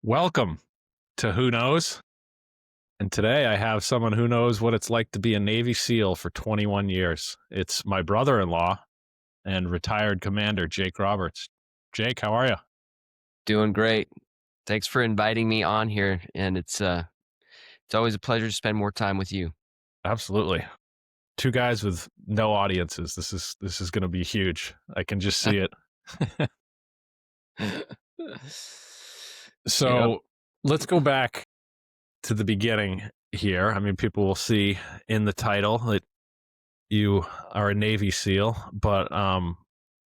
Welcome to Who Knows? And today I have someone who knows what it's like to be a Navy SEAL for 21 years. It's my brother-in-law and retired commander, Jake Roberts. Jake, how are you? Doing great. Thanks for inviting me on here, and it's always a pleasure to spend more time with you. Absolutely. Two guys with no audiences. This is going to be huge. I can just see it. Yep. So, let's go back to the beginning here. I mean, people will see in the title that you are a Navy SEAL, but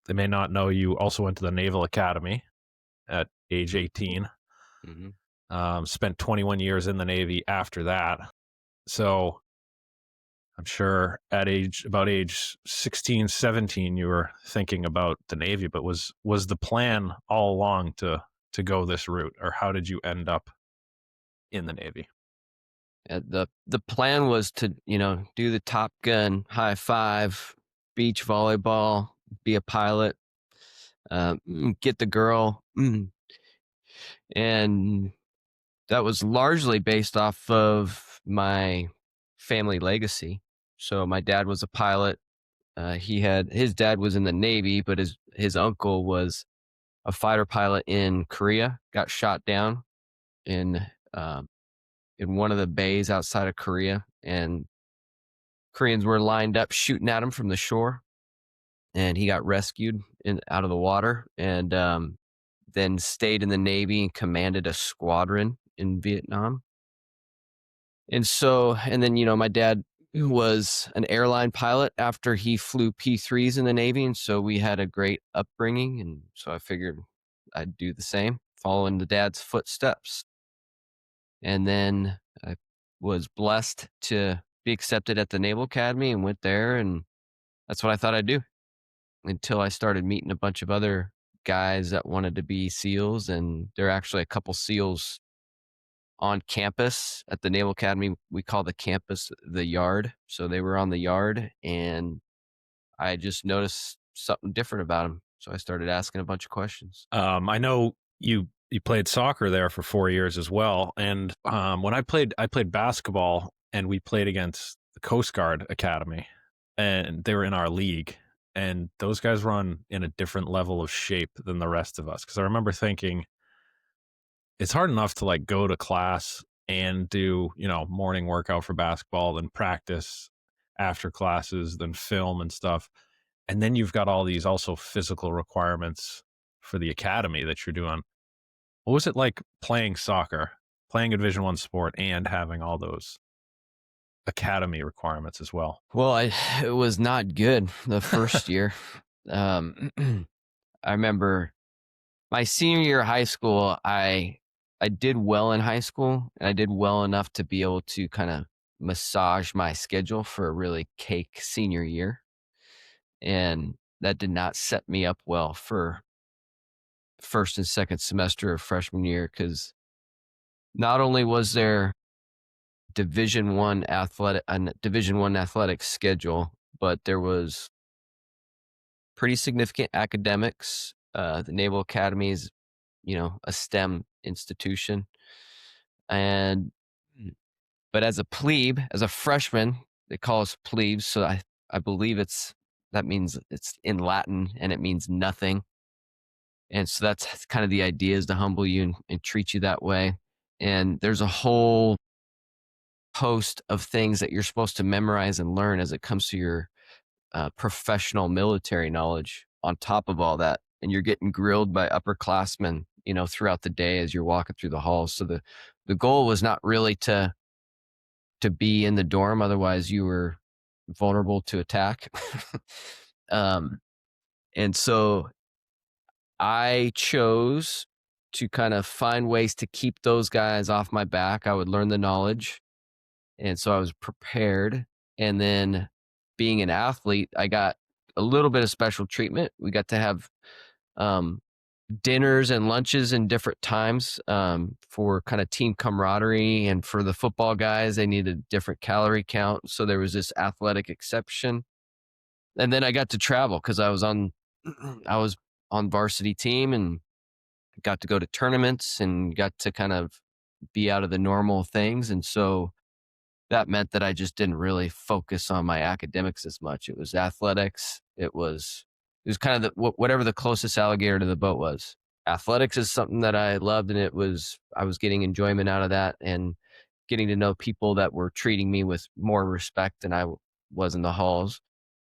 they may not know you also went to the Naval Academy at age 18. hmm Spent 21 years in the Navy after that. So I'm sure at about age 16, 17, you were thinking about the Navy, but was the plan all along to go this route, or how did you end up in the Navy? The plan was to do the Top Gun high five, beach volleyball, be a pilot, get the girl, and that was largely based off of my family legacy. So my dad was a pilot. His dad was in the Navy, but his uncle was a fighter pilot in Korea, got shot down in um, in one of the bays outside of Korea, and Koreans were lined up shooting at him from the shore, and he got rescued out of the water, and then stayed in the Navy and commanded a squadron in Vietnam. And then my dad was an airline pilot after he flew P3s in the Navy, and so we had a great upbringing, and so I figured I'd do the same, following the dad's footsteps. And then I was blessed to be accepted at the Naval Academy and went there, and that's what I thought I'd do until I started meeting a bunch of other guys that wanted to be SEALs, and there are actually a couple SEALs on campus at the Naval Academy. We call the campus the yard. So they were on the yard, and I just noticed something different about them. So I started asking a bunch of questions. I know you played soccer there for 4 years as well, and when I played basketball, and we played against the Coast Guard Academy, and they were in our league, and those guys run in a different level of shape than the rest of us. Because I remember thinking it's hard enough to like go to class and do morning workout for basketball, then practice after classes, then film and stuff, and then you've got all these also physical requirements for the academy that you're doing. What was it like playing soccer, playing a Division I sport, and having all those academy requirements as well? Well, it was not good the first year. Um, I remember my senior year of high school, I did well in high school, and I did well enough to be able to kind of massage my schedule for a really cake senior year. And that did not set me up well for first and second semester of freshman year, because not only was there Division One athletic schedule, but there was pretty significant academics. The Naval Academy is, a STEM institution, and but as a plebe, as a freshman, they call us plebes. So I believe that means it's in Latin, and it means nothing. And so that's kind of the idea, is to humble you and treat you that way. And there's a whole host of things that you're supposed to memorize and learn as it comes to your professional military knowledge on top of all that. And you're getting grilled by upperclassmen, throughout the day as you're walking through the halls. So the goal was not really to be in the dorm. Otherwise you were vulnerable to attack. um, and so I chose to kind of find ways to keep those guys off my back. I would learn the knowledge. And so I was prepared. And then being an athlete, I got a little bit of special treatment. We got to have um, dinners and lunches in different times for kind of team camaraderie. And for the football guys, they needed a different calorie count. So there was this athletic exception. And then I got to travel because I was on I was on varsity team, and got to go to tournaments and got to kind of be out of the normal things. And so that meant that I just didn't really focus on my academics as much. It was athletics. It was kind of whatever the closest alligator to the boat was. Athletics is something that I loved, and I was getting enjoyment out of that and getting to know people that were treating me with more respect than I was in the halls.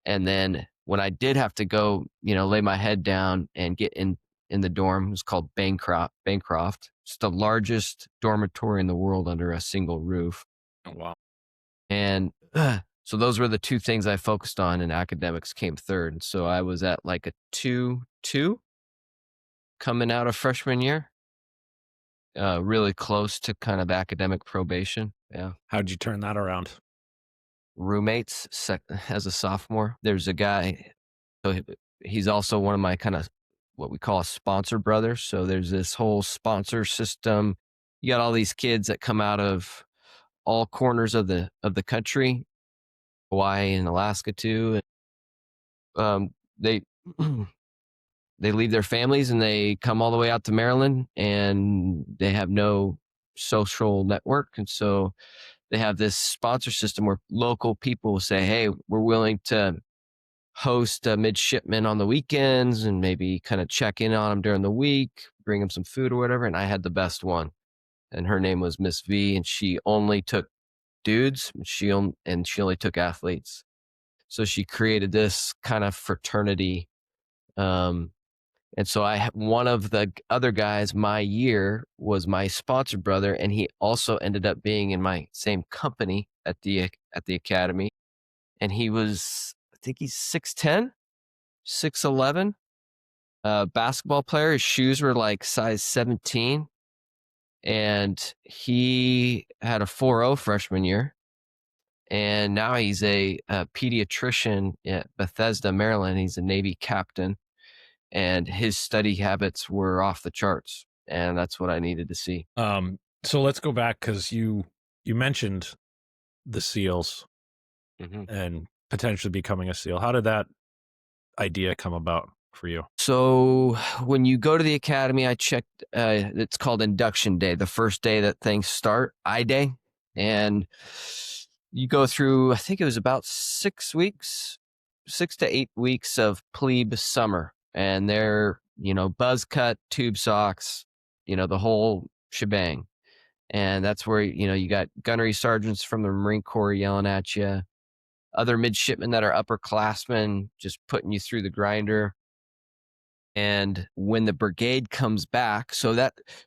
And then when I did have to go, lay my head down and get in the dorm, it was called Bancroft. It's the largest dormitory in the world under a single roof. Oh, wow. And so those were the two things I focused on, and academics came third. And so I was at like a 2.2 coming out of freshman year, really close to kind of academic probation. Yeah. How'd you turn that around? Roommates as a sophomore. There's a guy, so he's also one of my kind of what we call a sponsor brothers. So there's this whole sponsor system. You got all these kids that come out of all corners of the country, Hawaii and Alaska too. They they leave their families and they come all the way out to Maryland, and they have no social network, and so they have this sponsor system where local people will say, "Hey, we're willing to host a midshipman on the weekends and maybe kind of check in on them during the week, bring them some food or whatever." And I had the best one, and her name was Miss V, and she only took dudes. She only took athletes. So she created this kind of fraternity. And so one of the other guys my year was my sponsor brother, and he also ended up being in my same company at the academy. And he was, I think he's 6'10", 6'11", basketball player. His shoes were like size 17, and he had a 4.0 freshman year. And now he's a pediatrician at Bethesda, Maryland. He's a Navy captain, and his study habits were off the charts. And that's what I needed to see. So let's go back, because you mentioned the SEALs and potentially becoming a SEAL. How did that idea come about for you? So when you go to the academy, I checked, it's called induction day, the first day that things start, I-Day. And you go through, I think it was about 6 to 8 weeks of plebe summer. And they're, buzz cut, tube socks, the whole shebang. And that's where, you got gunnery sergeants from the Marine Corps yelling at you, other midshipmen that are upperclassmen just putting you through the grinder. And when the brigade comes back, so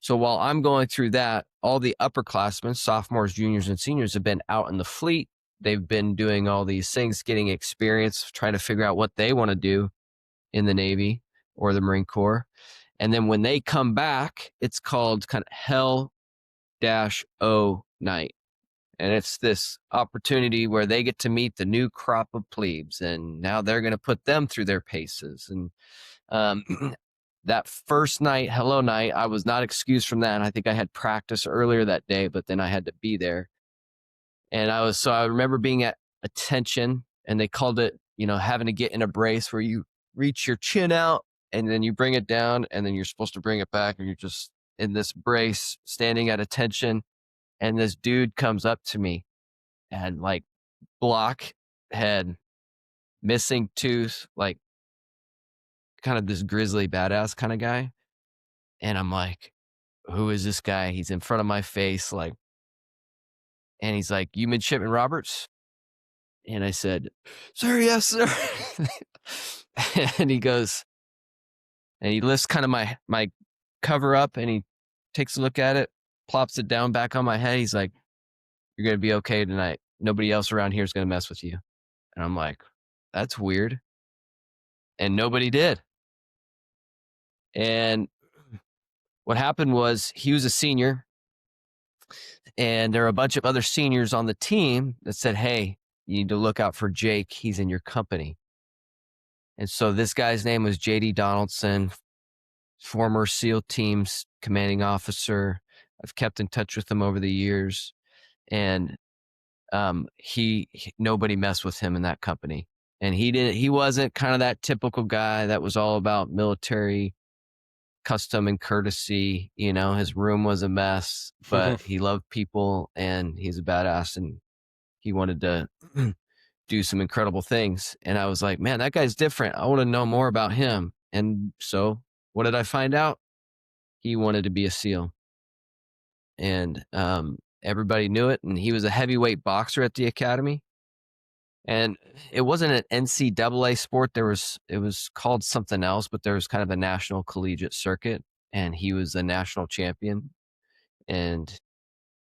while I'm going through that, all the upperclassmen, sophomores, juniors, and seniors have been out in the fleet. They've been doing all these things, getting experience, trying to figure out what they want to do in the Navy or the Marine Corps. And then when they come back, it's called kind of Hell-O night. And it's this opportunity where they get to meet the new crop of plebes, and now they're going to put them through their paces. And that first night, hello night, I was not excused from that. And I think I had practice earlier that day, but then I had to be there. And I remember being at attention, and they called it, having to get in a brace where you reach your chin out and then you bring it down, and then you're supposed to bring it back, and you're just in this brace standing at attention. And this dude comes up to me, and like blockhead, missing tooth, like kind of this grizzly badass kind of guy. And I'm like, who is this guy? He's in front of my face, like, and he's like, "You Midshipman Roberts?" And I said, "Sir, yes, sir." And he goes, and he lifts kind of my cover up, and he takes a look at it, plops it down back on my head. He's like, "You're going to be okay tonight. Nobody else around here is going to mess with you." And I'm like, that's weird. And nobody did. And what happened was, he was a senior, and there were a bunch of other seniors on the team that said, "Hey, you need to look out for Jake. He's in your company." And so this guy's name was J.D. Donaldson, former SEAL team's commanding officer. I've kept in touch with him over the years. And nobody messed with him in that company. And he wasn't kind of that typical guy that was all about military custom and courtesy. His room was a mess, but he loved people and he's a badass and he wanted to do some incredible things. And I was like, man, that guy's different. I want to know more about him. And so what did I find out? He wanted to be a SEAL. And everybody knew it. And he was a heavyweight boxer at the academy. And it wasn't an NCAA sport. It was called something else, but there was kind of a national collegiate circuit, and he was a national champion. And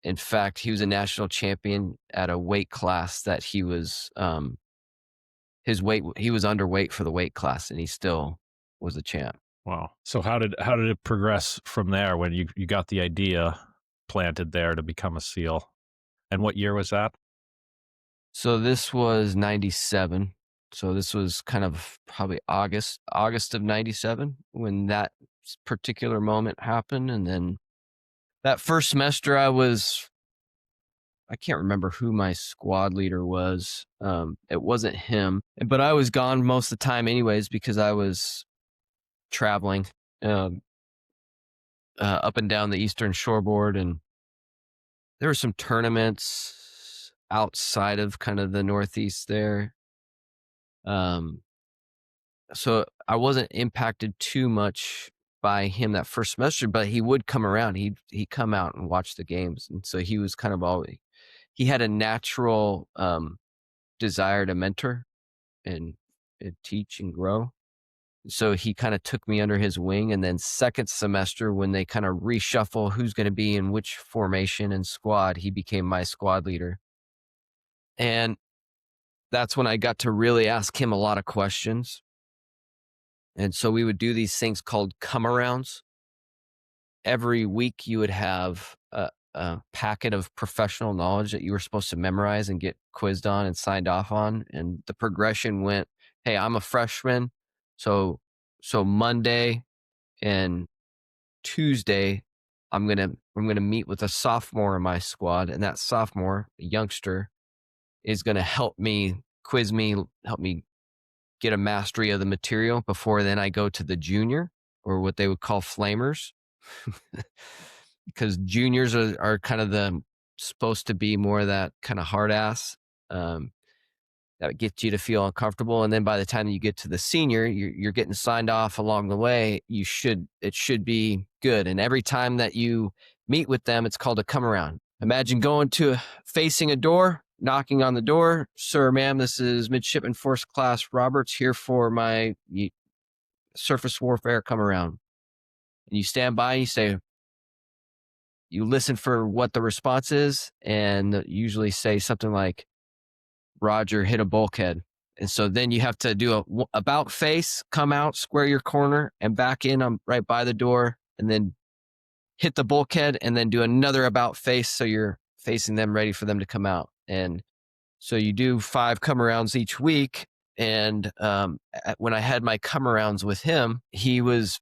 in fact, he was a national champion at a weight class that he was he was underweight for the weight class, and he still was a champ. Wow. So how did it progress from there when you got the idea planted there to become a SEAL? And what year was that? So this was 97. So this was kind of probably August of 97 when that particular moment happened. And then that first semester I can't remember who my squad leader was. It wasn't him, but I was gone most of the time anyways, because I was traveling up and down the Eastern Shoreboard, and there were some tournaments outside of kind of the Northeast there. So I wasn't impacted too much by him that first semester, but he would come around. He'd come out and watch the games. And so he was kind of always, he had a natural desire to mentor and teach and grow. So he kind of took me under his wing. And then second semester, when they kind of reshuffle who's going to be in which formation and squad, he became my squad leader. And that's when I got to really ask him a lot of questions. And so we would do these things called come-arounds. Every week you would have a packet of professional knowledge that you were supposed to memorize and get quizzed on and signed off on. And the progression went, hey, I'm a freshman. So Monday and Tuesday, I'm gonna meet with a sophomore in my squad, and that sophomore, a youngster, is gonna help me quiz me, help me get a mastery of the material before then I go to the junior, or what they would call flamers. Because juniors are kind of supposed to be more of that kind of hard ass that gets you to feel uncomfortable. And then by the time you get to the senior, you're getting signed off along the way. It should be good. And every time that you meet with them, it's called a come around. Imagine facing a door, knocking on the door. Sir, ma'am, this is Midshipman First Class Roberts here for my surface warfare come around. And you stand by and you listen for what the response is, and usually say something like, Roger, hit a bulkhead. And so then you have to do a about face, come out, square your corner, and back in. I'm right by the door, and then hit the bulkhead, and then do another about face so you're facing them, ready for them to come out. And so you do 5 come arounds each week. And when I had my come arounds with him, he was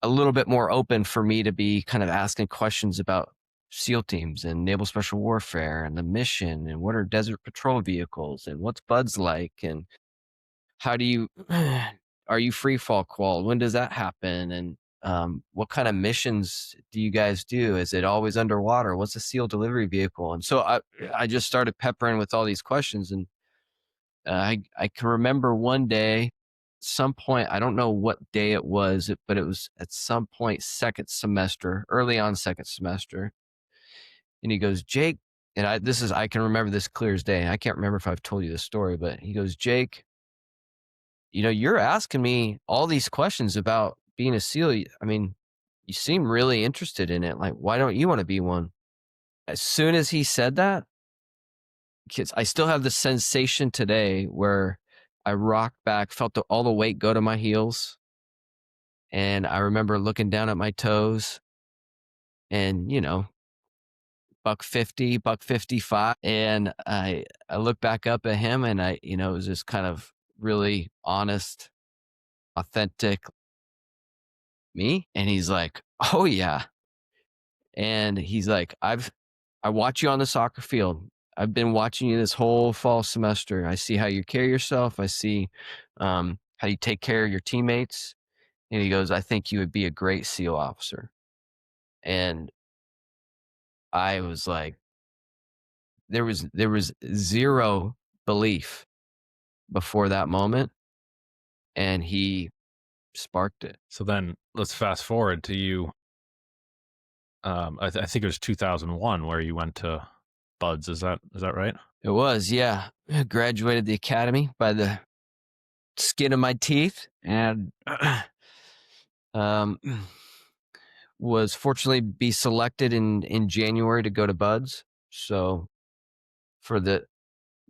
a little bit more open for me to be kind of asking questions about SEAL teams and naval special warfare and the mission and what are desert patrol vehicles and what's BUDS like and how do you are you free fall qual? When does that happen? And what kind of missions do you guys do? Is it always underwater? What's a SEAL delivery vehicle? And so I just started peppering with all these questions. And I can remember one day, some point, I don't know what day it was, but it was at some point early on second semester. And he goes, Jake, and I can remember this clear as day. I can't remember if I've told you this story, but he goes, Jake, you're asking me all these questions about being a SEAL. I mean, you seem really interested in it. Like, why don't you want to be one? As soon as he said that, kids, I still have the sensation today where I rocked back, felt all the weight go to my heels. And I remember looking down at my toes and, $150, $155. And I look back up at him and it was just kind of really honest, authentic me. And he's like, oh yeah. And he's like, I watch you on the soccer field. I've been watching you this whole fall semester. I see how you carry yourself. I see how you take care of your teammates. And he goes, "I think you would be a great SEAL officer." And I was like, there was zero belief before that moment, and he sparked it. So then let's fast forward to you. I think it was 2001 where you went to Buds. Is that right? It was, yeah. I graduated the academy by the skin of my teeth, and um, was fortunately be selected in January to go to Buds. So for the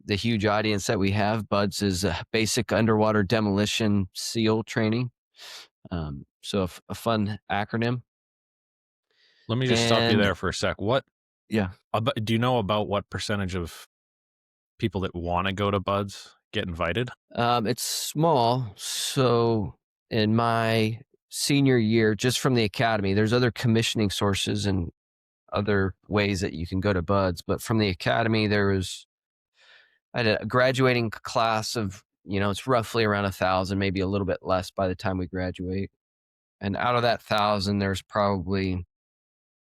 huge audience that we have, Buds is a basic underwater demolition SEAL training. So a fun acronym. Let me just stop you And there for a sec. What yeah, do you know about what percentage of people that want to go to Buds get invited? it's small. So in my senior year, just from the academy, there's other commissioning sources and other ways that you can go to Buds. But from the academy, I had a graduating class of, it's roughly around 1,000, maybe a little bit less by the time we graduate. And out of that 1,000, there's probably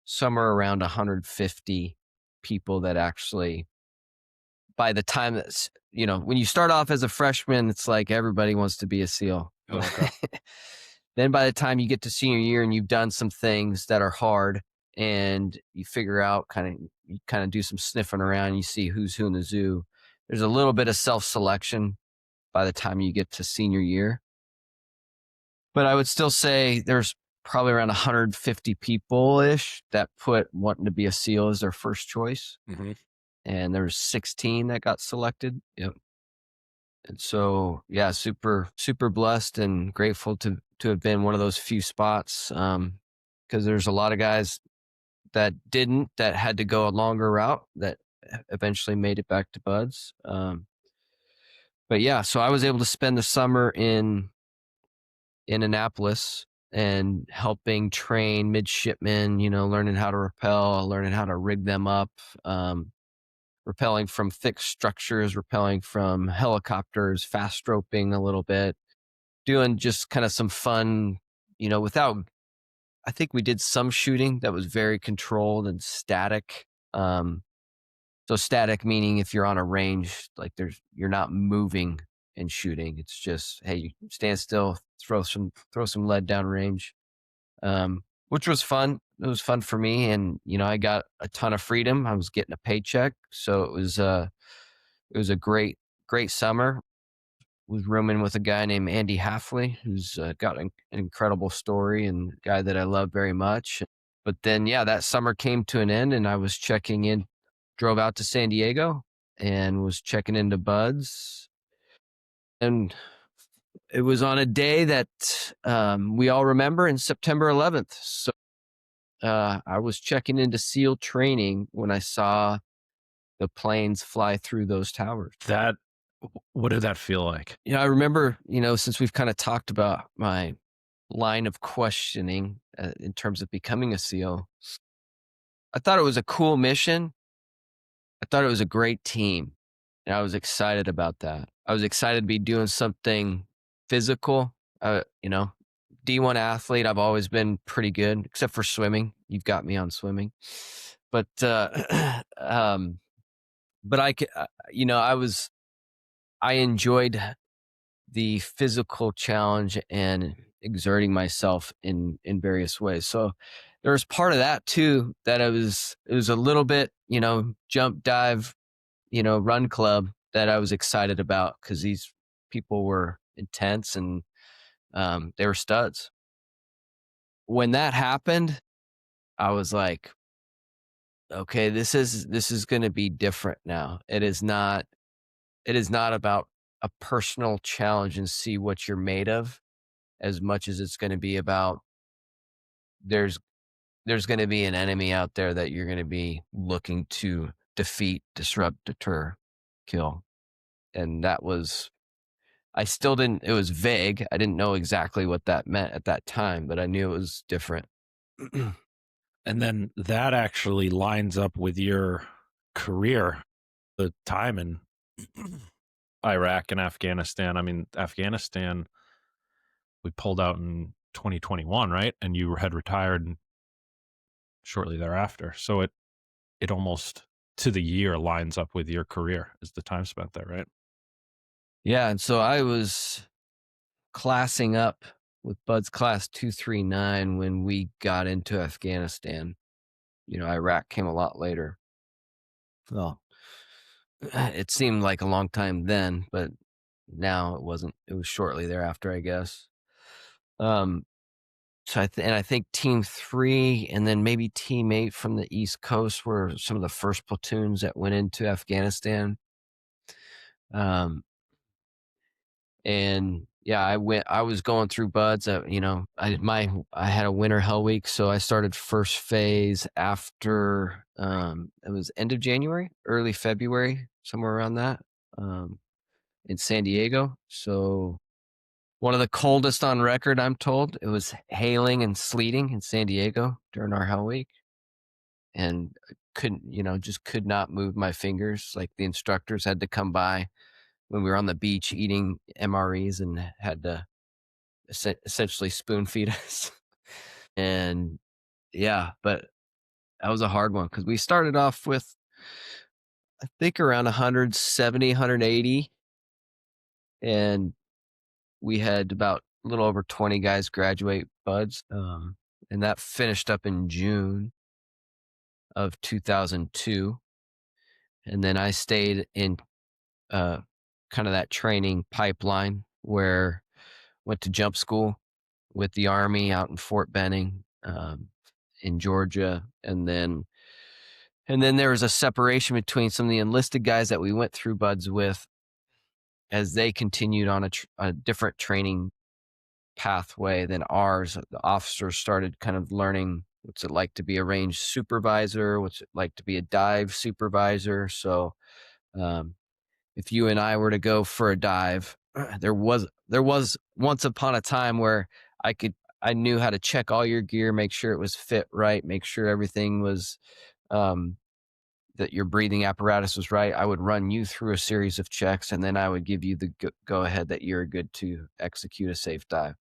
somewhere around 150 people that actually, by the time that's, when you start off as a freshman, it's like everybody wants to be a SEAL. Oh, okay. Then by the time you get to senior year and you've done some things that are hard and you figure out you kind of do some sniffing around, you see who's who in the zoo. There's a little bit of self-selection by the time you get to senior year. But I would still say there's probably around 150 people-ish that put wanting to be a SEAL as their first choice. Mm-hmm. And there's 16 that got selected. Yep. And so, yeah, super, super blessed and grateful to have been one of those few spots. Because there's a lot of guys that had to go a longer route that eventually made it back to Buds. But yeah, so I was able to spend the summer in Annapolis and helping train midshipmen, learning how to rappel, learning how to rig them up, rappelling from thick structures, rappelling from helicopters, fast roping a little bit, doing just kind of some fun, without, I think we did some shooting that was very controlled and static. So static meaning if you're on a range, like you're not moving and shooting. It's just, hey, you stand still, throw some lead down range, which was fun. It was fun for me, and I got a ton of freedom. I was getting a paycheck, so it was a great summer. Was rooming with a guy named Andy Halfley, who's got an incredible story and a guy that I love very much. But then, yeah, that summer came to an end, and I was checking in, drove out to San Diego, and was checking into Buds. And it was on a day that we all remember in September 11th. So I was checking into SEAL training when I saw the planes fly through those towers. What did that feel like? I remember, since we've kind of talked about my line of questioning in terms of becoming a SEAL, I thought it was a cool mission. I thought it was a great team. And I was excited about that. I was excited to be doing something physical. D1 athlete, I've always been pretty good, except for swimming. You've got me on swimming. But, but I enjoyed the physical challenge and exerting myself in various ways. So there was part of that too, that it was a little bit, jump, dive, run club that I was excited about because these people were intense and they were studs. When that happened, I was like, okay, this is going to be different now. It is not about a personal challenge and see what you're made of as much as it's going to be about there's going to be an enemy out there that you're going to be looking to defeat, disrupt, deter, kill. And that was, I still didn't, it was vague. I didn't know exactly what that meant at that time, but I knew it was different. And then that actually lines up with your career, the time in Iraq and Afghanistan. I mean, Afghanistan, we pulled out in 2021, right? And you had retired shortly thereafter. So it almost to the year lines up with your career as the time spent there, right? Yeah, and so I was classing up with Bud's class 239 when we got into Afghanistan. Iraq came a lot later. Well, it seemed like a long time then, but now it wasn't. It was shortly thereafter, I guess. Um, so I think Team 3 and then maybe Team 8 from the East Coast were some of the first platoons that went into Afghanistan. And yeah, I was going through Buds. I had a winter hell week, so I started first phase after it was end of January, early February, somewhere around that, in San Diego. So one of the coldest on record, I'm told. It was hailing and sleeting in San Diego during our hell week, and just could not move my fingers. Like the instructors had to come by when we were on the beach eating MREs and had to essentially spoon feed us. And yeah, but that was a hard one because we started off with, I think, around 170, 180. And we had about a little over 20 guys graduate Buds. And that finished up in June of 2002. And then I stayed in kind of that training pipeline where went to jump school with the Army out in Fort Benning, in Georgia. And then there was a separation between some of the enlisted guys that we went through Buds with as they continued on a different training pathway than ours. The officers started kind of learning what's it like to be a range supervisor, what's it like to be a dive supervisor. So if you and I were to go for a dive, there was once upon a time where I knew how to check all your gear, make sure it was fit right, make sure everything was that your breathing apparatus was right. I would run you through a series of checks, and then I would give you the go ahead that you're good to execute a safe dive.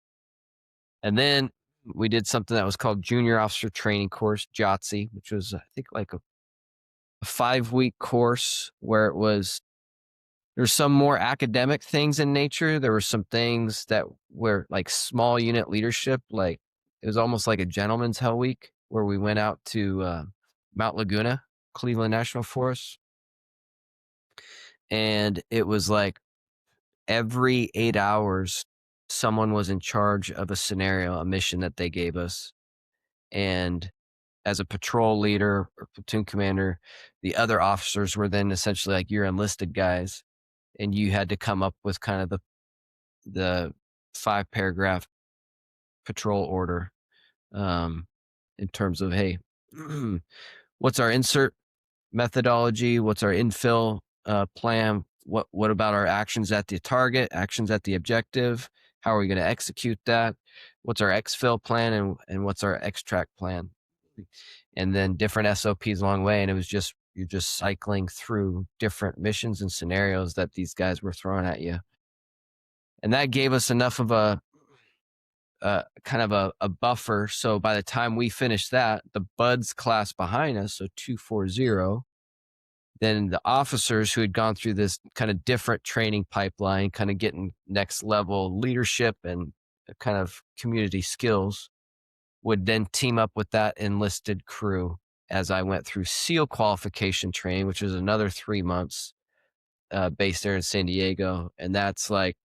And then we did something that was called Junior Officer Training Course, JOTC, which was, I think, like a 5-week course where there's some more academic things in nature. There were some things that were like small unit leadership. Like it was almost like a gentleman's hell week where we went out to Mount Laguna, Cleveland National Forest. And it was like every 8 hours, someone was in charge of a scenario, a mission that they gave us. And as a patrol leader or platoon commander, the other officers were then essentially like your enlisted guys. And you had to come up with kind of the 5-paragraph patrol order in terms of, hey, what's our insert methodology? What's our infill plan? What about our actions at the target, actions at the objective? How are we going to execute that? What's our exfil plan and what's our extract plan? And then different SOPs along the way. And it was you're just cycling through different missions and scenarios that these guys were throwing at you. And that gave us enough of a kind of a buffer. So by the time we finished that, the Buds class behind us, so 240, then the officers who had gone through this kind of different training pipeline, kind of getting next level leadership and kind of community skills, would then team up with that enlisted crew as I went through SEAL qualification training, which was another 3 months based there in San Diego. And that's like,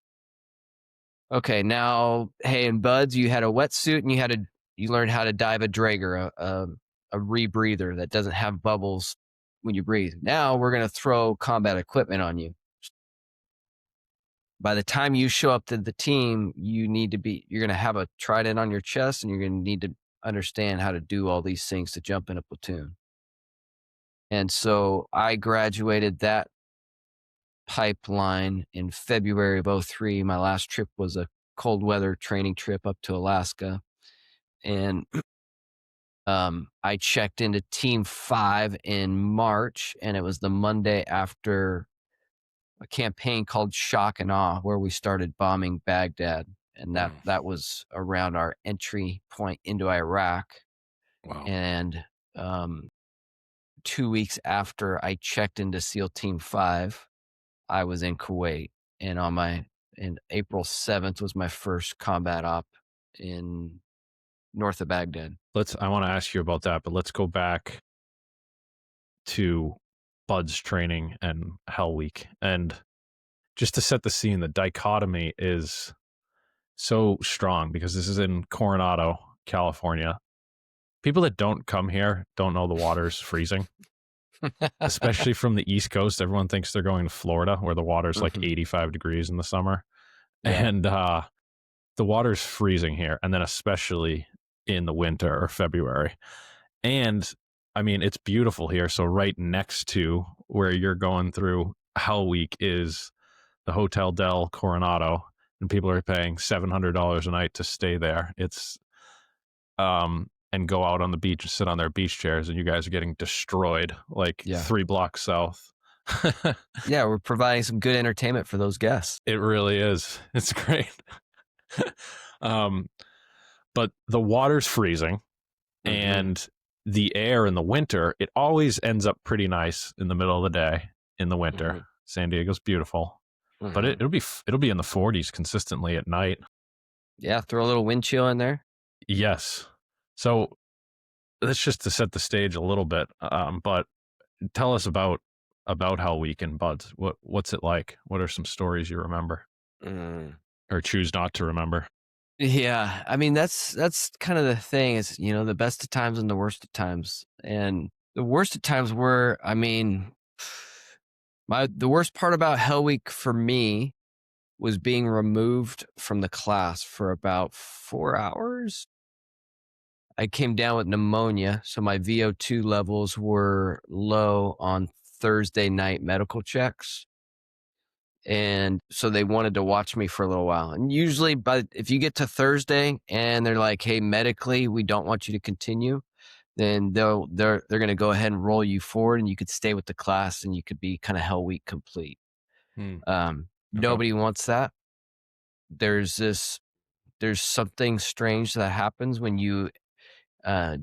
okay, now, hey, in Buds, you had a wetsuit and you learned how to dive a Drager, a rebreather that doesn't have bubbles when you breathe. Now we're going to throw combat equipment on you. By the time you show up to the team, you're going to have a trident on your chest and you're going to need to understand how to do all these things to jump in a platoon. And so I graduated that pipeline in February of 2003. My last trip was a cold weather training trip up to Alaska. And I checked into Team 5 in March, and it was the Monday after a campaign called Shock and Awe, where we started bombing Baghdad. and that Mm. that was around our entry point into Iraq. Wow. And 2 weeks after I checked into SEAL Team 5, I was in Kuwait, and April 7th was my first combat op in north of Baghdad. I want to ask you about that, but let's go back to Bud's training and Hell Week. And just to set the scene, the dichotomy is so strong because this is in Coronado, California. People that don't come here don't know the water's freezing, especially from the East Coast. Everyone thinks they're going to Florida where the water's like Mhm. 85 degrees in the summer. Yeah. And the water's freezing here. And then especially in the winter or February. And I mean, it's beautiful here. So right next to where you're going through Hell Week is the Hotel del Coronado, and people are paying $700 a night to stay there. It's and go out on the beach and sit on their beach chairs, and you guys are getting destroyed like Yeah. 3 blocks south. Yeah, we're providing some good entertainment for those guests. It really is. It's great. um, but the water's freezing, Mhm. and the air in the winter, it always ends up pretty nice in the middle of the day in the winter. Mhm. San Diego's beautiful, but Mhm. it'll be in the 40s consistently at night. Yeah, throw a little wind chill in there. Yes. So that's just to set the stage a little bit. But tell us about Hell Week and Buds. What's it like? What are some stories you remember Mm. or choose not to remember? Yeah, I mean that's kind of the thing is, the best of times and the worst of times. And the worst of times were, I mean, the worst part about Hell Week for me was being removed from the class for about 4 hours. I came down with pneumonia, so my VO2 levels were low on Thursday night medical checks. And so they wanted to watch me for a little while. And usually, but if you get to Thursday and they're like, "Hey, medically, we don't want you to continue," then they're going to go ahead and roll you forward, and you could stay with the class, and you could be kind of Hell Week complete. Hmm. Okay. Nobody wants that. There's this. There's something strange that happens when you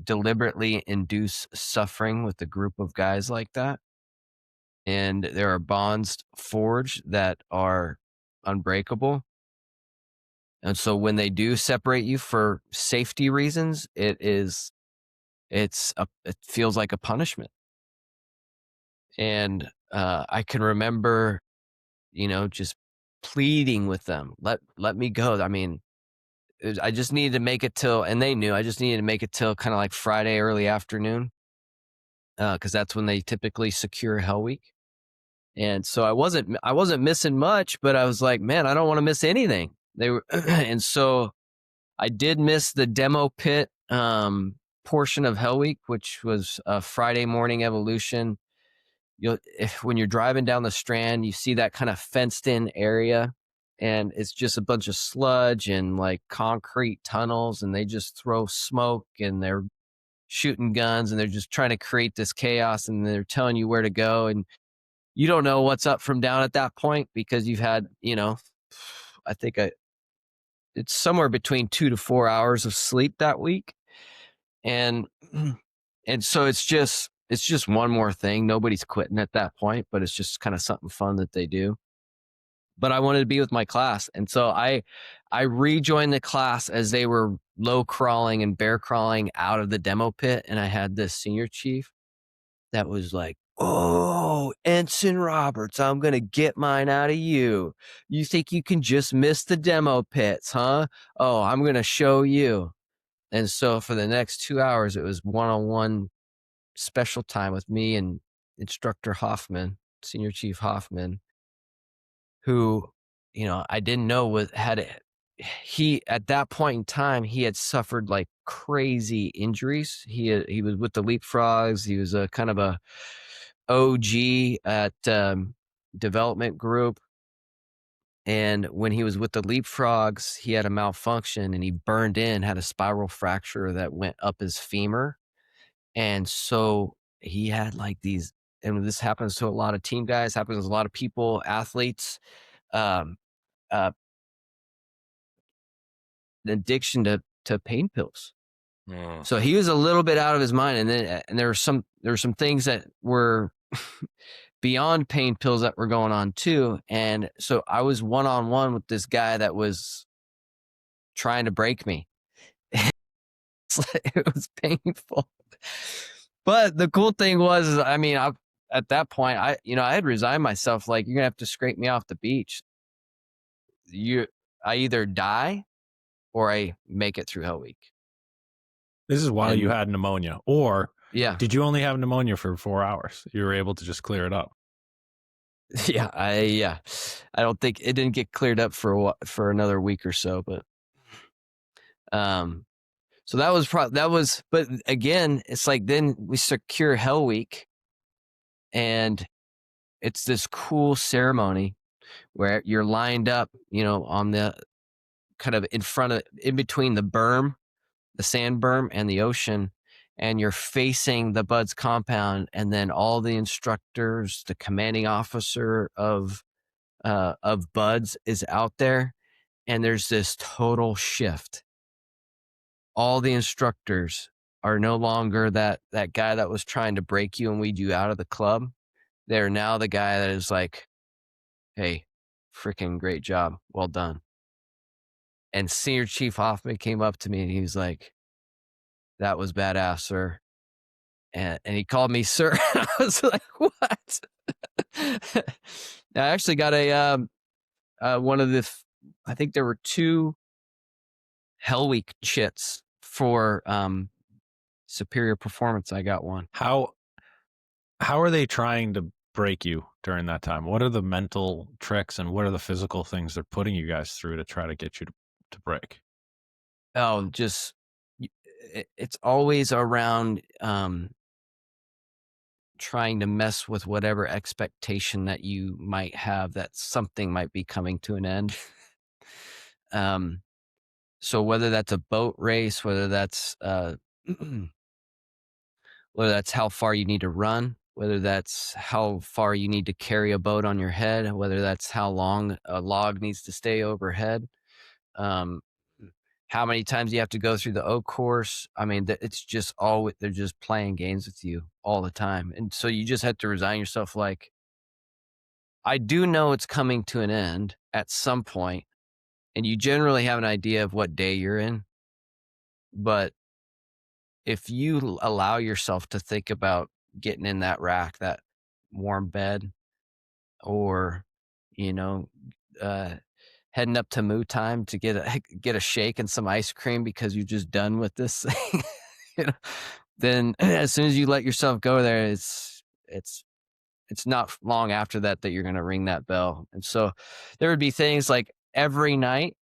deliberately induce suffering with a group of guys like that, and there are bonds forged that are unbreakable. And so when they do separate you for safety reasons, it feels like a punishment. And I can remember, just pleading with them, let me go. I mean, I just needed to make it till, and they knew I just needed to make it till kind of like Friday early afternoon, because that's when they typically secure Hell Week. And so I wasn't missing much, but I was like, man, I don't want to miss anything. They were, and so I did miss the demo pit portion of Hell Week, which was a Friday morning evolution. When you're driving down the Strand, you see that kind of fenced in area, and it's just a bunch of sludge and like concrete tunnels, and they just throw smoke and they're shooting guns and they're just trying to create this chaos, and they're telling you where to go, and you don't know what's up from down at that point because you've had, I think it's somewhere between 2 to 4 hours of sleep that week. And and so it's just one more thing. Nobody's quitting at that point, but it's just kind of something fun that they do. But I wanted to be with my class. And so I rejoined the class as they were low crawling and bear crawling out of the demo pit. And I had this senior chief that was like, "Oh, Ensign Roberts, I'm going to get mine out of you. You think you can just miss the demo pits, huh? Oh, I'm going to show you." And so for the next 2 hours, it was one-on-one special time with me and instructor Hoffman, Senior Chief Hoffman, who, I didn't know he at that point in time, he had suffered like crazy injuries. He was with the Leapfrogs. He was a kind of a OG at development group. And when he was with the Leapfrogs, he had a malfunction and he burned had a spiral fracture that went up his femur. And so he had like these, and this happens to a lot of team guys, happens to a lot of people, athletes. Um, uh, addiction to pain pills. Mm. So he was a little bit out of his mind, and there were some things that were beyond pain pills that were going on too. And so I was one-on-one with this guy that was trying to break me. It was painful. But the cool thing was, I mean, at that point, I had resigned myself. Like, you're gonna have to scrape me off the beach. I either die or I make it through Hell Week. This is while you And- had pneumonia, or Yeah, did you only have pneumonia for 4 hours? You were able to just clear it up. yeah, I don't think it didn't get cleared up for another week or so, but so that was. But again, it's like then we secure Hell Week, and it's this cool ceremony where you're lined up, on the kind of in between the berm, the sand berm, and the ocean, and you're facing the Buds compound, and then all the instructors, the commanding officer of Buds is out there, and there's this total shift. All the instructors are no longer that guy that was trying to break you and weed you out of the club. They're now the guy that is like, hey, freaking great job. Well done. And Senior Chief Hoffman came up to me and he was like, that was badass, sir. And he called me sir. I was like, what? I actually got one of the, I think there were 2 Hell Week chits for superior performance. I got one. How are they trying to break you during that time? What are the mental tricks and what are the physical things they're putting you guys through to try to get you to break? Oh, just it's always around trying to mess with whatever expectation that you might have that something might be coming to an end. So whether that's a boat race, whether that's how far you need to run, whether that's how far you need to carry a boat on your head, whether that's how long a log needs to stay overhead, how many times you have to go through the oak course. I mean, it's just they're just playing games with you all the time. And so you just have to resign yourself. Like, I do know it's coming to an end at some point, and you generally have an idea of what day you're in. But if you allow yourself to think about getting in that rack, that warm bed, or, heading up to Moo Time to get a shake and some ice cream because you're just done with this thing, then as soon as you let yourself go there, it's not long after that you're going to ring that bell. And so there would be things like every night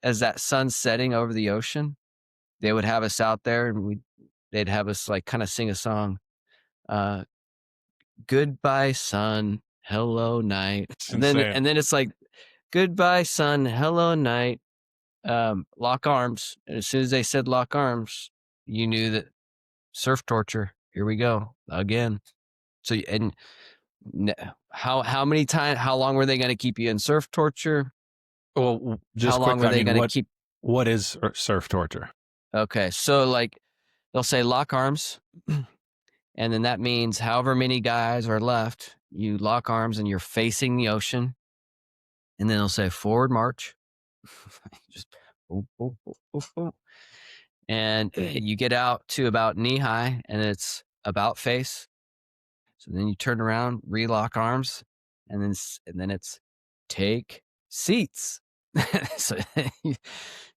as that sun's setting over the ocean, they would have us out there and they'd have us like kind of sing a song, goodbye sun, hello night. And then it's like, goodbye sun, hello night, lock arms. And as soon as they said lock arms, you knew that surf torture, here we go again. So, and how many times, how long were they going to keep you in surf torture? Well, just how long were they going to keep? What is surf torture? Okay, so like they'll say lock arms, and then that means however many guys are left, you lock arms and you're facing the ocean, and then they'll say forward march, just boom, boom, boom, boom, boom. And you get out to about knee high, and it's about face. So then you turn around, relock arms, and then it's take seats. So you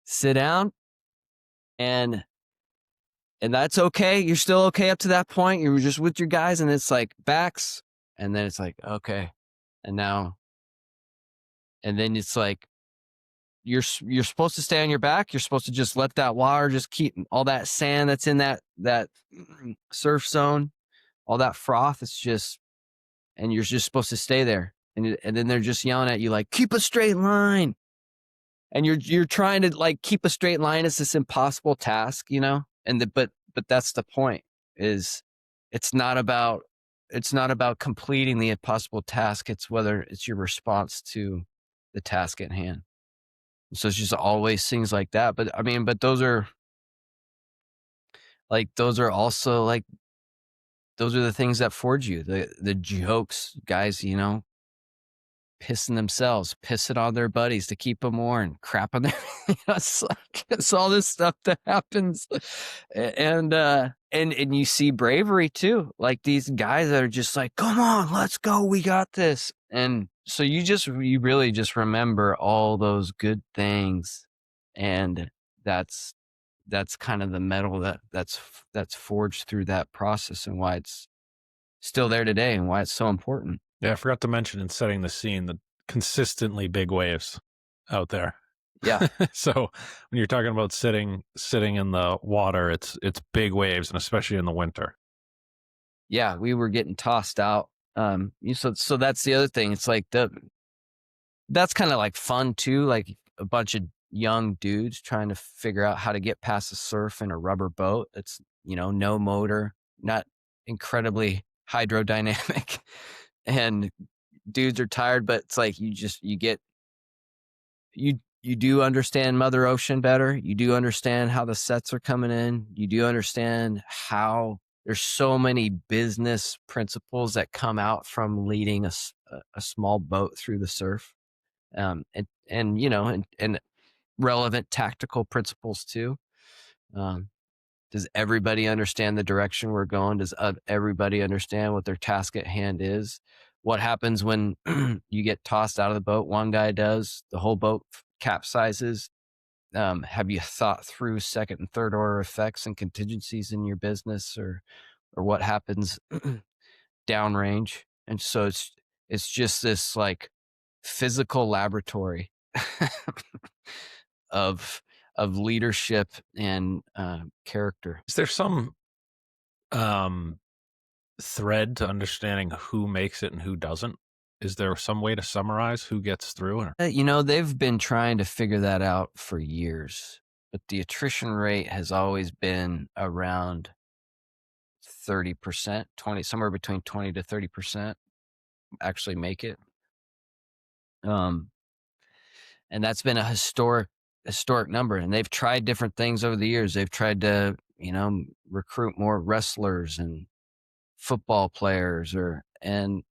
sit down, and that's okay. You're still okay up to that point. You're just with your guys, and it's like backs, and then it's like, okay, and then it's like you're supposed to stay on your back. You're supposed to just let that water just keep all that sand that's in that surf zone, all that froth. It's just, and you're just supposed to stay there. And then they're just yelling at you like, keep a straight line. And you're trying to like keep a straight line. It's this impossible task, but that's the point, is it's not about completing the impossible task. It's whether it's your response to the task at hand. So it's just always things like that. But I mean, but those are also like those are the things that forge you. The jokes, guys, pissing themselves, pissing on their buddies to keep them warm, crap on their it's like it's all this stuff that happens. And you see bravery too. Like these guys that are just like, come on, let's go, we got this. And so you really just remember all those good things. And that's kind of the metal that's forged through that process, and why it's still there today and why it's so important. Yeah, I forgot to mention in setting the scene the consistently big waves out there. Yeah. So when you're talking about sitting in the water, it's big waves, and especially in the winter. Yeah, we were getting tossed out. So that's the other thing. It's like that's kind of like fun too, like a bunch of young dudes trying to figure out how to get past the surf in a rubber boat. It's, no motor, not incredibly hydrodynamic. And dudes are tired, but it's like you do understand Mother Ocean better. You do understand how the sets are coming in. You do understand how there's so many business principles that come out from leading a small boat through the surf. And relevant tactical principles too. Um, does everybody understand the direction we're going? Does everybody understand what their task at hand is? What happens when you get tossed out of the boat? One guy does, the whole boat capsizes. Have you thought through second and third order effects and contingencies in your business, or what happens downrange? And so it's just this like physical laboratory of leadership and character. Is there some um thread to understanding who makes it and who doesn't? Is there some way to summarize who gets through? They've been trying to figure that out for years, but the attrition rate has always been around 30%, somewhere between 20 to 30% actually make it. And that's been a historic number. And they've tried different things over the years. They've tried to, recruit more wrestlers and football players, and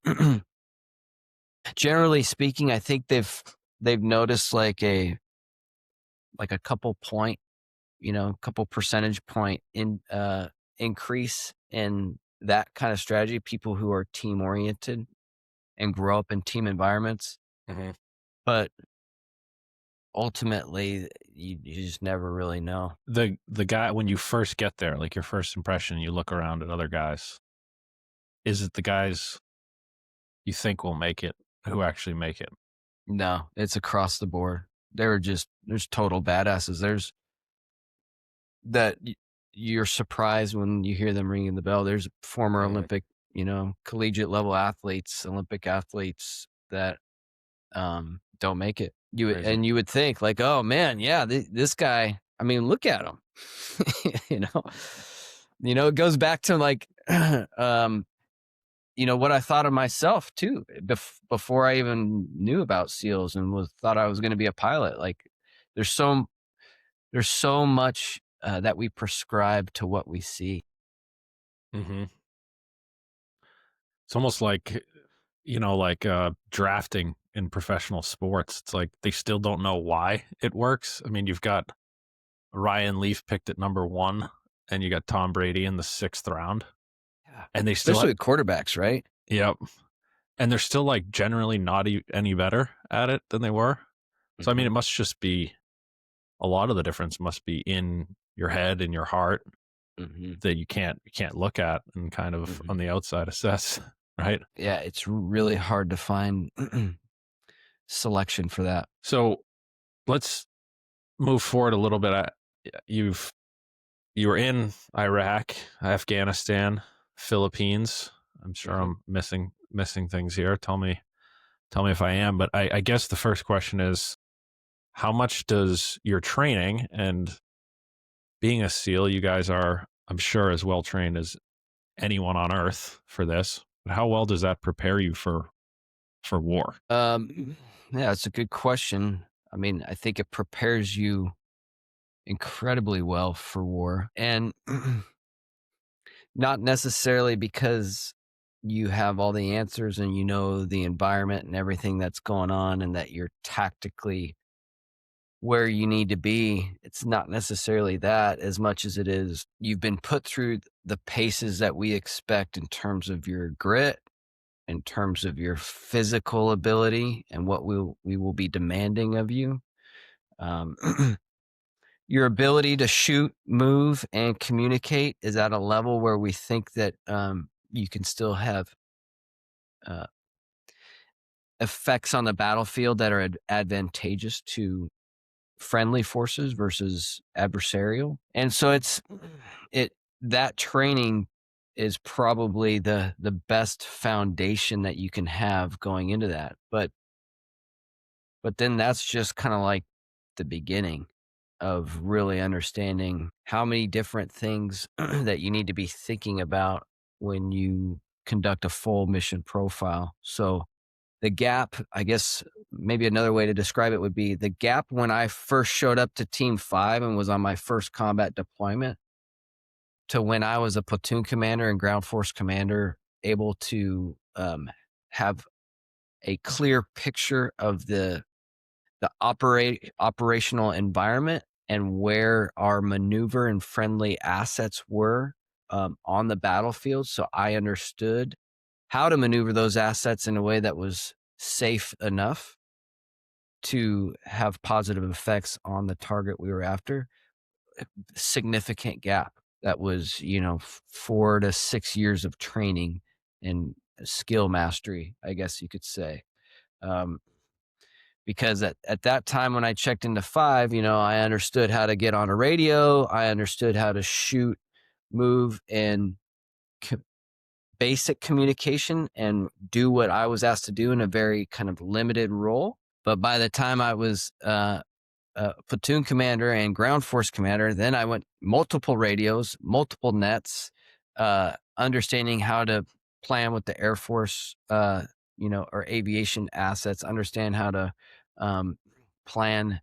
generally speaking, I think they've noticed like a couple percentage point increase in that kind of strategy. People who are team oriented and grow up in team environments, Mhm. but ultimately you just never really know. The guy, when you first get there, like your first impression, you look around at other guys. Is it the guys you think will make it who actually make it? No, it's across the board. There's total badasses. There's that you're surprised when you hear them ringing the bell. There's former Mhm. Olympic, collegiate level athletes, Olympic athletes that don't make it. Crazy. You would think like, oh man, yeah, this guy. I mean, look at him. you know, it goes back to like, what I thought of myself too before I even knew about SEALs and thought I was going to be a pilot. Like, there's so much that we prescribe to what we see. Mm-hmm. It's almost like, drafting in professional sports. It's like they still don't know why it works. I mean, you've got Ryan Leaf picked at number 1, and you got Tom Brady in the 6th round, Yeah. and they still, Especially with quarterbacks, right? yep, and they're still like generally not any better at it than they were. So I mean, Mhm. it must just be a lot of the difference must be in your head and your heart Mhm. that you can't look at and kind of Mhm. on the outside assess, right? Yeah, it's really hard to find selection for that. So let's move forward a little bit. You've you were in Iraq, Afghanistan, Philippines. I'm sure Mhm. I'm missing things here. Tell me if I am. But I guess the first question is, how much does your training and being a SEAL, you guys are, I'm sure, as well trained as anyone on earth for this. But how well does that prepare you for war? Yeah, it's a good question. I mean, I think it prepares you incredibly well for war. And not necessarily because you have all the answers and you know the environment and everything that's going on and that you're tactically where you need to be. It's not necessarily that as much as it is you've been put through the paces that we expect in terms of your grit, in terms of your physical ability and what we will be demanding of you. Um, your ability to shoot, move, and communicate is at a level where we think that you can still have uh, effects on the battlefield that are advantageous to friendly forces versus adversarial. And so it that training is probably the best foundation that you can have going into that. But then that's just kind of like the beginning of really understanding how many different things that you need to be thinking about when you conduct a full mission profile. So the gap, I guess maybe another way to describe it would be the gap when I first showed up to Team 5 and was on my first combat deployment to when I was a platoon commander and ground force commander, able to have a clear picture of the operational environment and where our maneuver and friendly assets were on the battlefield. So I understood how to maneuver those assets in a way that was safe enough to have positive effects on the target we were after. Significant gap that was, 4 to 6 years of training and skill mastery, I guess you could say. Um, because at that time when I checked into 5, I understood how to get on a radio. I understood how to shoot, move, and basic communication and do what I was asked to do in a very kind of limited role. But by the time I was platoon commander and ground force commander, then I went multiple radios, multiple nets, understanding how to plan with the Air Force, or aviation assets, understand how to plan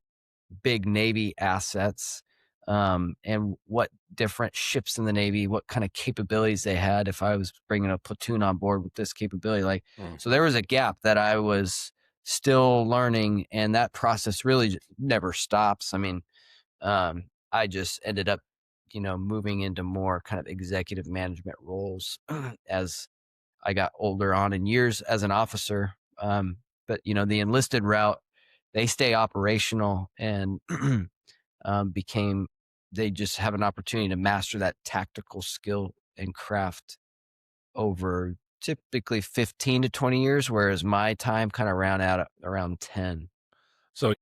big Navy assets, and what different ships in the Navy, what kind of capabilities they had. If I was bringing a platoon on board with this capability, so there was a gap that I was still learning, and that process really never stops. I mean, I just ended up, moving into more kind of executive management roles as I got older on in years as an officer. But the enlisted route, they stay operational and they just have an opportunity to master that tactical skill and craft over typically 15 to 20 years, whereas my time kind of round out around 10. So,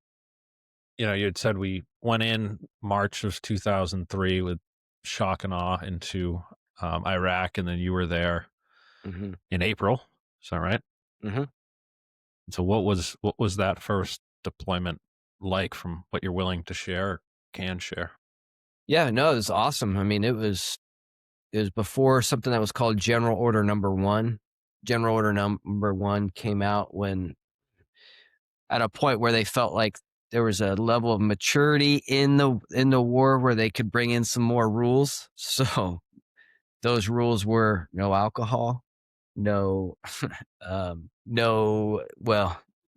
you had said we went in March of 2003 with shock and awe into Iraq, and then you were there Mm-hmm. in April. Is that right? Mm-hmm. So what was that first deployment like, from what you're willing to share or can share? Yeah, no, it was awesome. I mean, it was before something that was called General Order Number 1. General Order Number 1 came out when at a point where they felt like there was a level of maturity in the war where they could bring in some more rules. So those rules were no alcohol, no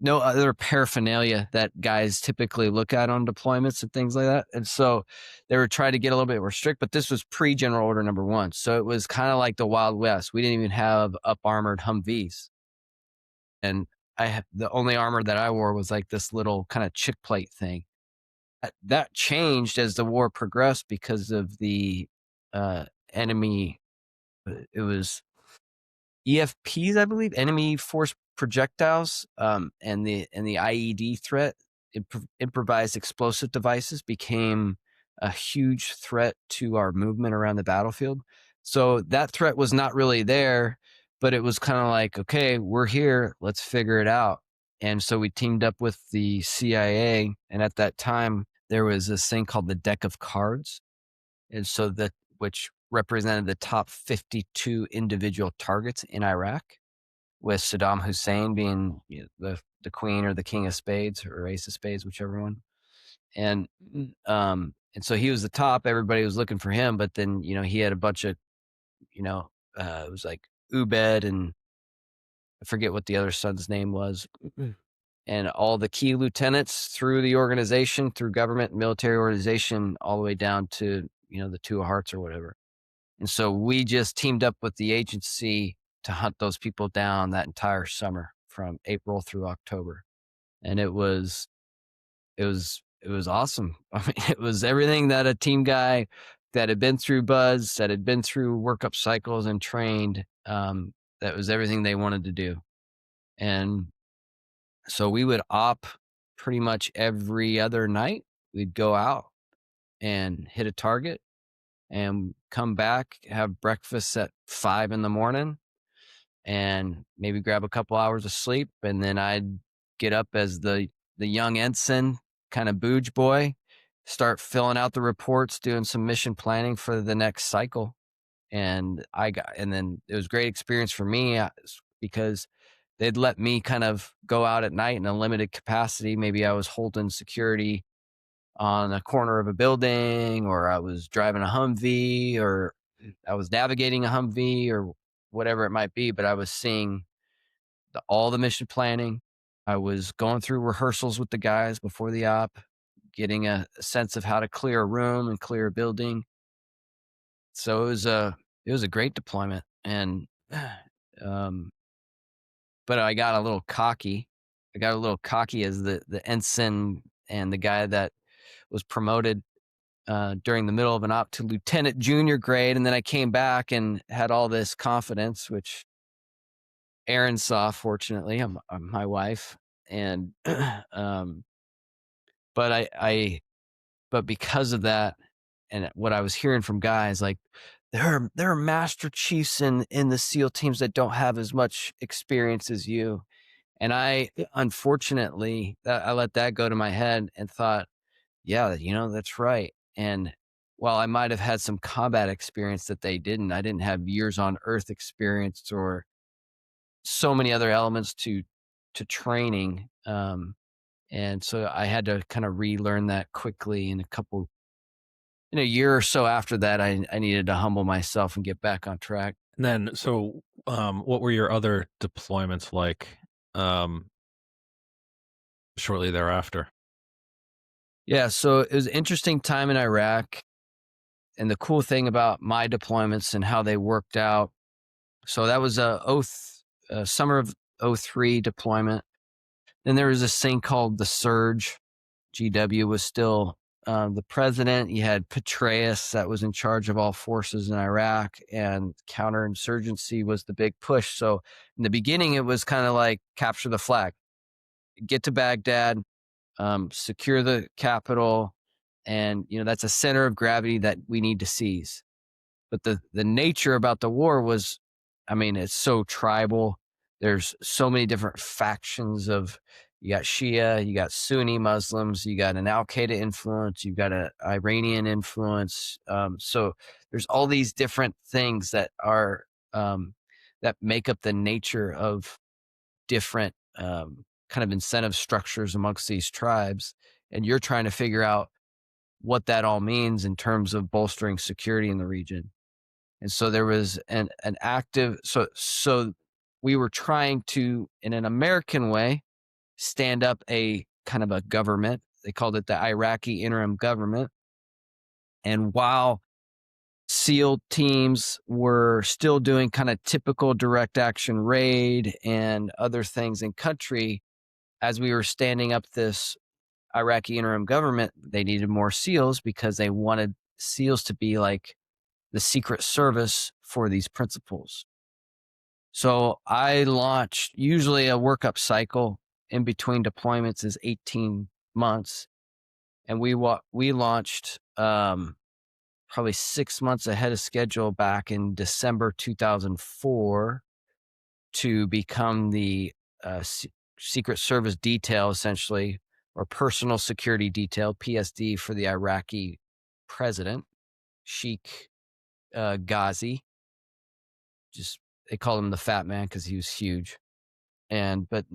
no other paraphernalia that guys typically look at on deployments and things like that. And so they were trying to get a little bit more strict, but this was pre-General Order Number 1. So it was kind of like the Wild West. We didn't even have up armored Humvees. And the only armor that I wore was like this little kind of chick plate thing. That changed as the war progressed because of the enemy. It was EFPs, I believe, enemy force projectiles, and the IED threat. Improvised explosive devices became a huge threat to our movement around the battlefield. So that threat was not really there, but it was kind of like, okay, we're here, let's figure it out. And so we teamed up with the CIA, and at that time there was this thing called the deck of cards, and so which represented the top 52 individual targets in Iraq, with Saddam Hussein being the queen or the king of spades or ace of spades, whichever one. And and so he was the top. Everybody was looking for him, but then he had a bunch of you know it was like Ubed and I forget what the other son's name was, and all the key lieutenants through the organization, through government and military organization, all the way down to the Two of Hearts or whatever. And so we just teamed up with the agency to hunt those people down that entire summer from April through October. And it was awesome. I mean, it was everything that a team guy that had been through Buzz, that had been through workup cycles and trained, that was everything they wanted to do. And so we would op pretty much every other night. We'd go out and hit a target and come back, have breakfast at 5 in the morning and maybe grab a couple hours of sleep. And then I'd get up as the young ensign, kind of booge boy, start filling out the reports, doing some mission planning for the next cycle. And then it was a great experience for me because they'd let me kind of go out at night in a limited capacity. Maybe I was holding security on a corner of a building, or I was driving a Humvee, or I was navigating a Humvee, or whatever it might be. But I was seeing all the mission planning. I was going through rehearsals with the guys before the op, getting a sense of how to clear a room and clear a building. So it was a great deployment, and um, but I got a little cocky. I got a little cocky as the ensign and the guy that was promoted during the middle of an op to lieutenant junior grade, and then I came back and had all this confidence, which Erin saw. Fortunately, I'm my wife, and but but because of that, and what I was hearing from guys, like there are master chiefs in the SEAL teams that don't have as much experience as you. And I, unfortunately, I let that go to my head and thought, yeah, that's right. And while I might have had some combat experience that they didn't, I didn't have years on earth experience or so many other elements to training. And so I had to kind of relearn that quickly in a year or so after that. I needed to humble myself and get back on track. And then, so what were your other deployments like shortly thereafter? Yeah, so it was an interesting time in Iraq. And the cool thing about my deployments and how they worked out. So that was a summer of '03 deployment. Then there was this thing called the Surge. GW was still the president. You had Petraeus that was in charge of all forces in Iraq, and counterinsurgency was the big push. So in the beginning, it was kind of like capture the flag, get to Baghdad, secure the capital, and that's a center of gravity that we need to seize. But the nature about the war was, I mean, it's so tribal. There's so many different factions of, you got Shia, you got Sunni Muslims, you got an Al Qaeda influence, you got an Iranian influence. So there's all these different things that are that make up the nature of different kind of incentive structures amongst these tribes, and you're trying to figure out what that all means in terms of bolstering security in the region. And so there was an active, so we were trying to, in an American way, stand up a kind of a government. They called it the Iraqi interim government. And while SEAL teams were still doing kind of typical direct action raid and other things in country, as we were standing up this Iraqi interim government, they needed more SEALs because they wanted SEALs to be like the Secret Service for these principles. So I launched, usually a workup cycle in between deployments is 18 months. And we launched probably 6 months ahead of schedule back in December 2004 to become the Secret Service detail, essentially, or personal security detail, PSD, for the Iraqi president, Sheikh Ghazi. Just, they call him the fat man because he was huge. But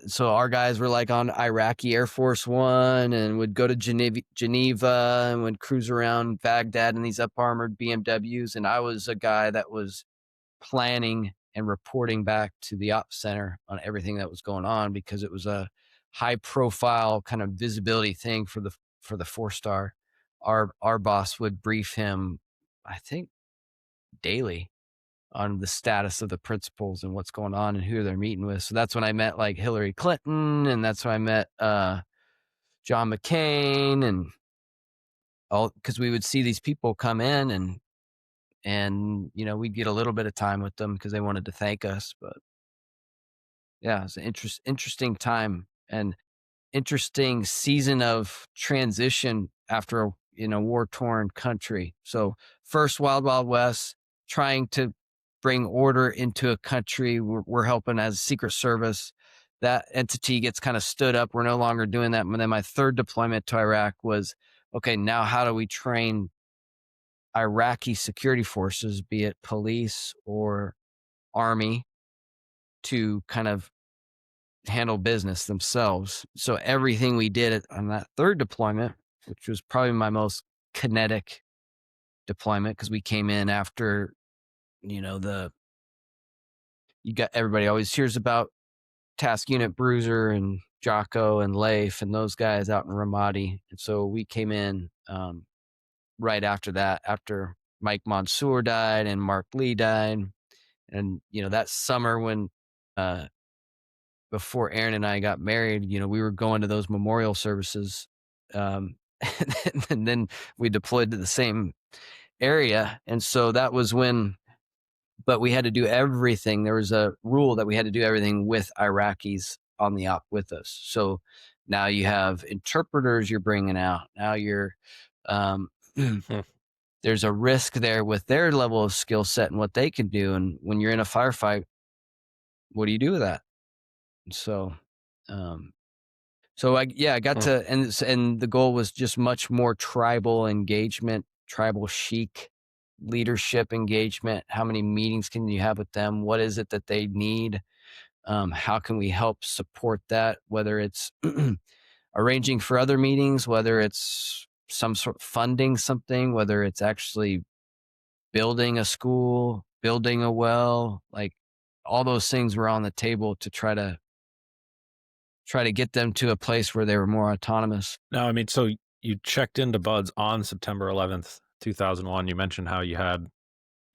so our guys were like on Iraqi Air Force One and would go to Geneva and would cruise around Baghdad in these up armored BMWs. And I was a guy that was planning and reporting back to the ops center on everything that was going on, because it was a high profile kind of visibility thing for the 4-star. Our boss would brief him, I think, daily on the status of the principals and what's going on and who they're meeting with. So that's when I met like Hillary Clinton, and that's when I met John McCain, and all, because we would see these people come in, and we'd get a little bit of time with them because they wanted to thank us. But yeah, it's an interesting time and interesting season of transition after a war-torn country. So first Wild Wild West, trying to bring order into a country. We're helping as Secret Service. That entity gets kind of stood up. We're no longer doing that. And then my third deployment to Iraq was, okay, now how do we train Iraqi security forces, be it police or army, to kind of handle business themselves? So everything we did on that third deployment, which was probably my most kinetic deployment, because we came in after, you got, everybody always hears about Task Unit Bruiser and Jocko and Leif and those guys out in Ramadi. And so we came in right after that, after Mike Mansour died and Mark Lee died. And, that summer when, before Aaron and I got married, we were going to those memorial services. And then we deployed to the same area. And so that was when, but we had to do everything. There was a rule that we had to do everything with Iraqis on the op with us. So now you have interpreters you're bringing out. Now you're, there's a risk there with their level of skill set and what they can do. And when you're in a firefight, what do you do with that? And so, I got to, and the goal was just much more tribal engagement, tribal chic leadership engagement. How many meetings can you have with them? What is it that they need? How can we help support that? Whether it's arranging for other meetings, whether it's some sort of funding something, whether it's actually building a school, building a well, like all those things were on the table to try to get them to a place where they were more autonomous. No, I mean, so you checked into Buds on September 11th, 2001. You mentioned how you had,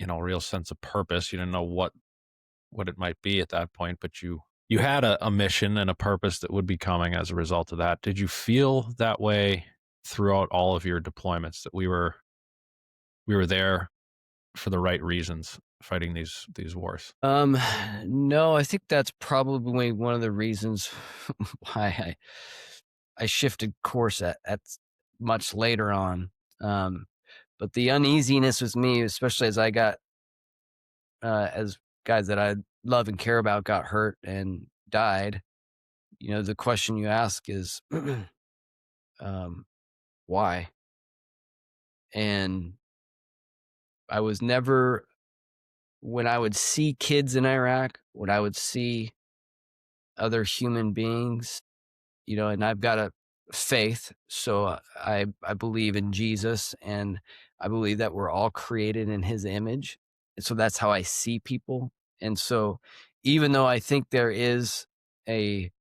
a real sense of purpose. You didn't know what it might be at that point, but you had a mission and a purpose that would be coming as a result of that. Did you feel that way throughout all of your deployments, that we were there for the right reasons, fighting these wars? No, I think that's probably one of the reasons why I shifted course at much later on. But the uneasiness with me, especially as I got, as guys that I love and care about got hurt and died, the question you ask is, why? And I was never, when I would see kids in Iraq, when I would see other human beings, and I've got a faith, so I believe in Jesus, and I believe that we're all created in his image. And so that's how I see people. And so even though I think there is a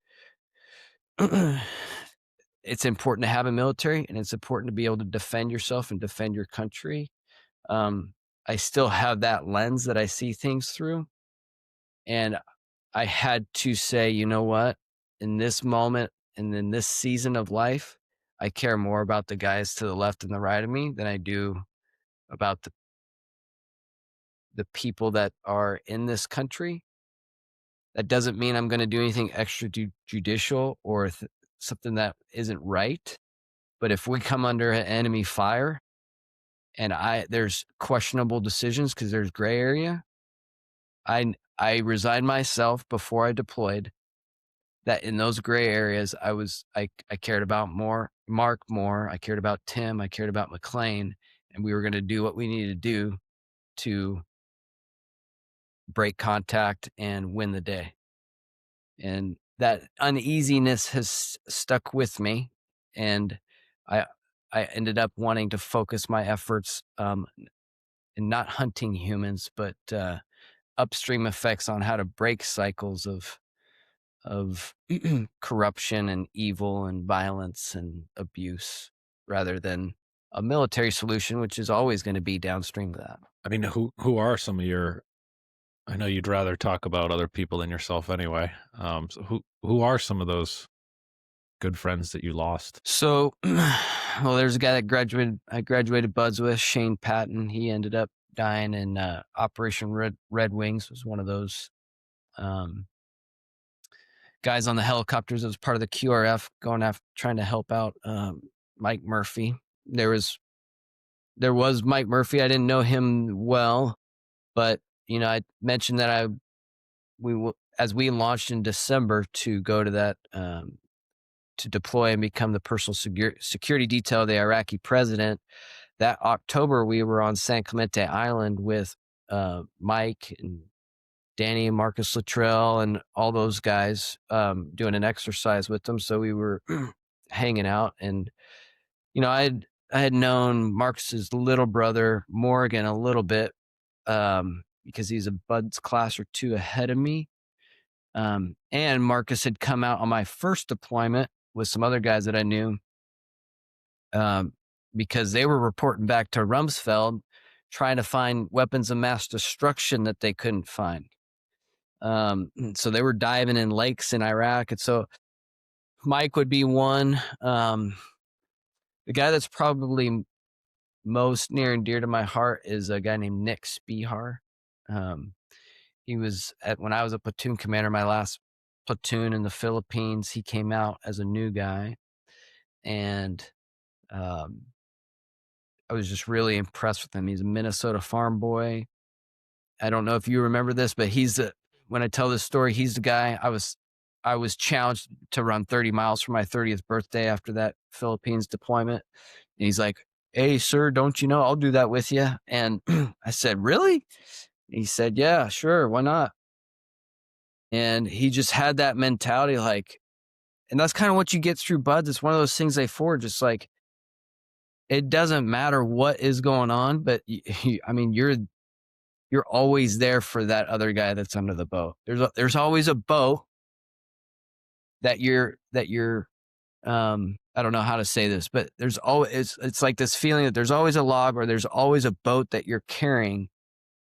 it's important to have a military, and it's important to be able to defend yourself and defend your country, I still have that lens that I see things through. And I had to say, you know what, in this moment and in this season of life, I care more about the guys to the left and the right of me than I do about the people that are in this country. That doesn't mean I'm going to do anything extrajudicial or something that isn't right. But if we come under enemy fire and there's questionable decisions because there's gray area, I resigned myself before I deployed that in those gray areas, I cared about Mark more. I cared about Tim. I cared about McLean, and we were going to do what we needed to do to break contact and win the day. and that uneasiness has stuck with me, and I I ended up wanting to focus my efforts in not hunting humans, but upstream effects on how to break cycles of corruption and evil and violence and abuse, rather than a military solution, which is always going to be downstream of that. I mean, who are some of your? I know you'd rather talk about other people than yourself anyway. So who are some of those good friends that you lost? So, well, there's a guy that I graduated buds with, Shane Patton. He ended up dying in Operation Red Wings. Was one of those um, guys on the helicopters that was part of the QRF going after trying to help out Mike Murphy. There was Mike Murphy. I didn't know him well, but I mentioned that as we launched in December to go to that to deploy and become the personal security detail of the Iraqi president. That October, we were on San Clemente Island with Mike and Danny and Marcus Luttrell and all those guys doing an exercise with them. So we were hanging out, and I had known Marcus's little brother Morgan a little bit because he's a buds class or two ahead of me. And Marcus had come out on my first deployment with some other guys that I knew because they were reporting back to Rumsfeld trying to find weapons of mass destruction that they couldn't find. So they were diving in lakes in Iraq. And so Mike would be one. The guy that's probably most near and dear to my heart is a guy named Nick Spihar. He was when I was a platoon commander, my last platoon in the Philippines. He came out as a new guy, and I was just really impressed with him. He's a Minnesota farm boy. I don't know if you remember this, but when I tell this story, he's the guy I was challenged to run 30 miles for my 30th birthday after that Philippines deployment. And he's like, "Hey, sir, don't you know I'll do that with you?" And I said, "Really?" He said, "Yeah, sure. Why not?" And he just had that mentality, and that's kind of what you get through buds. It's one of those things they forge. It's like, it doesn't matter what is going on, but I mean, you're always there for that other guy that's under the boat. There's always a boat that you're I don't know how to say this, but there's always, it's like this feeling that there's always a log or there's always a boat that you're carrying,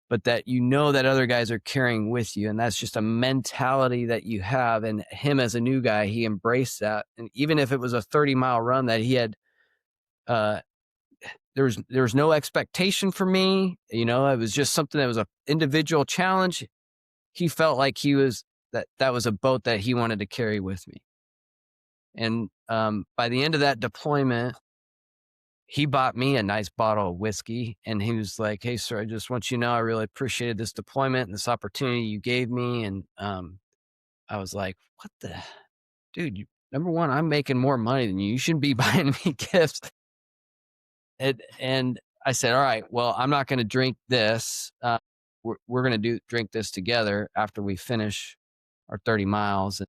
but that that other guys are carrying with you. And that's just a mentality that you have. And him as a new guy, he embraced that. And even if it was a 30-mile run that he had, there was no expectation for me. It was just something that was an individual challenge. He felt like that was a boat that he wanted to carry with me. And by the end of that deployment, he bought me a nice bottle of whiskey, and he was like, "Hey, sir, I just want you to know I really appreciated this deployment and this opportunity you gave me." And I was like, "What the, dude? Number one, I'm making more money than you. You shouldn't be buying me gifts." And I said, "All right, well, I'm not going to drink this. We're going to drink this together after we finish our 30 miles."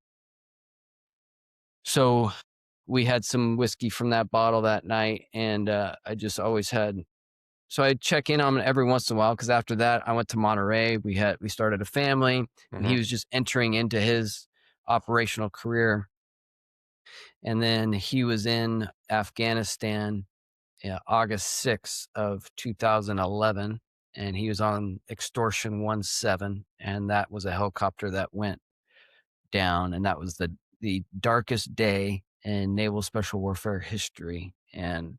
So we had some whiskey from that bottle that night, and I just always had. So I check in on him every once in a while, because after that I went to Monterey. We started a family, and he was just entering into his operational career. And then he was in Afghanistan, August 6th of 2011, and he was on Extortion 17, and that was a helicopter that went down, and that was the darkest day in naval special warfare history. And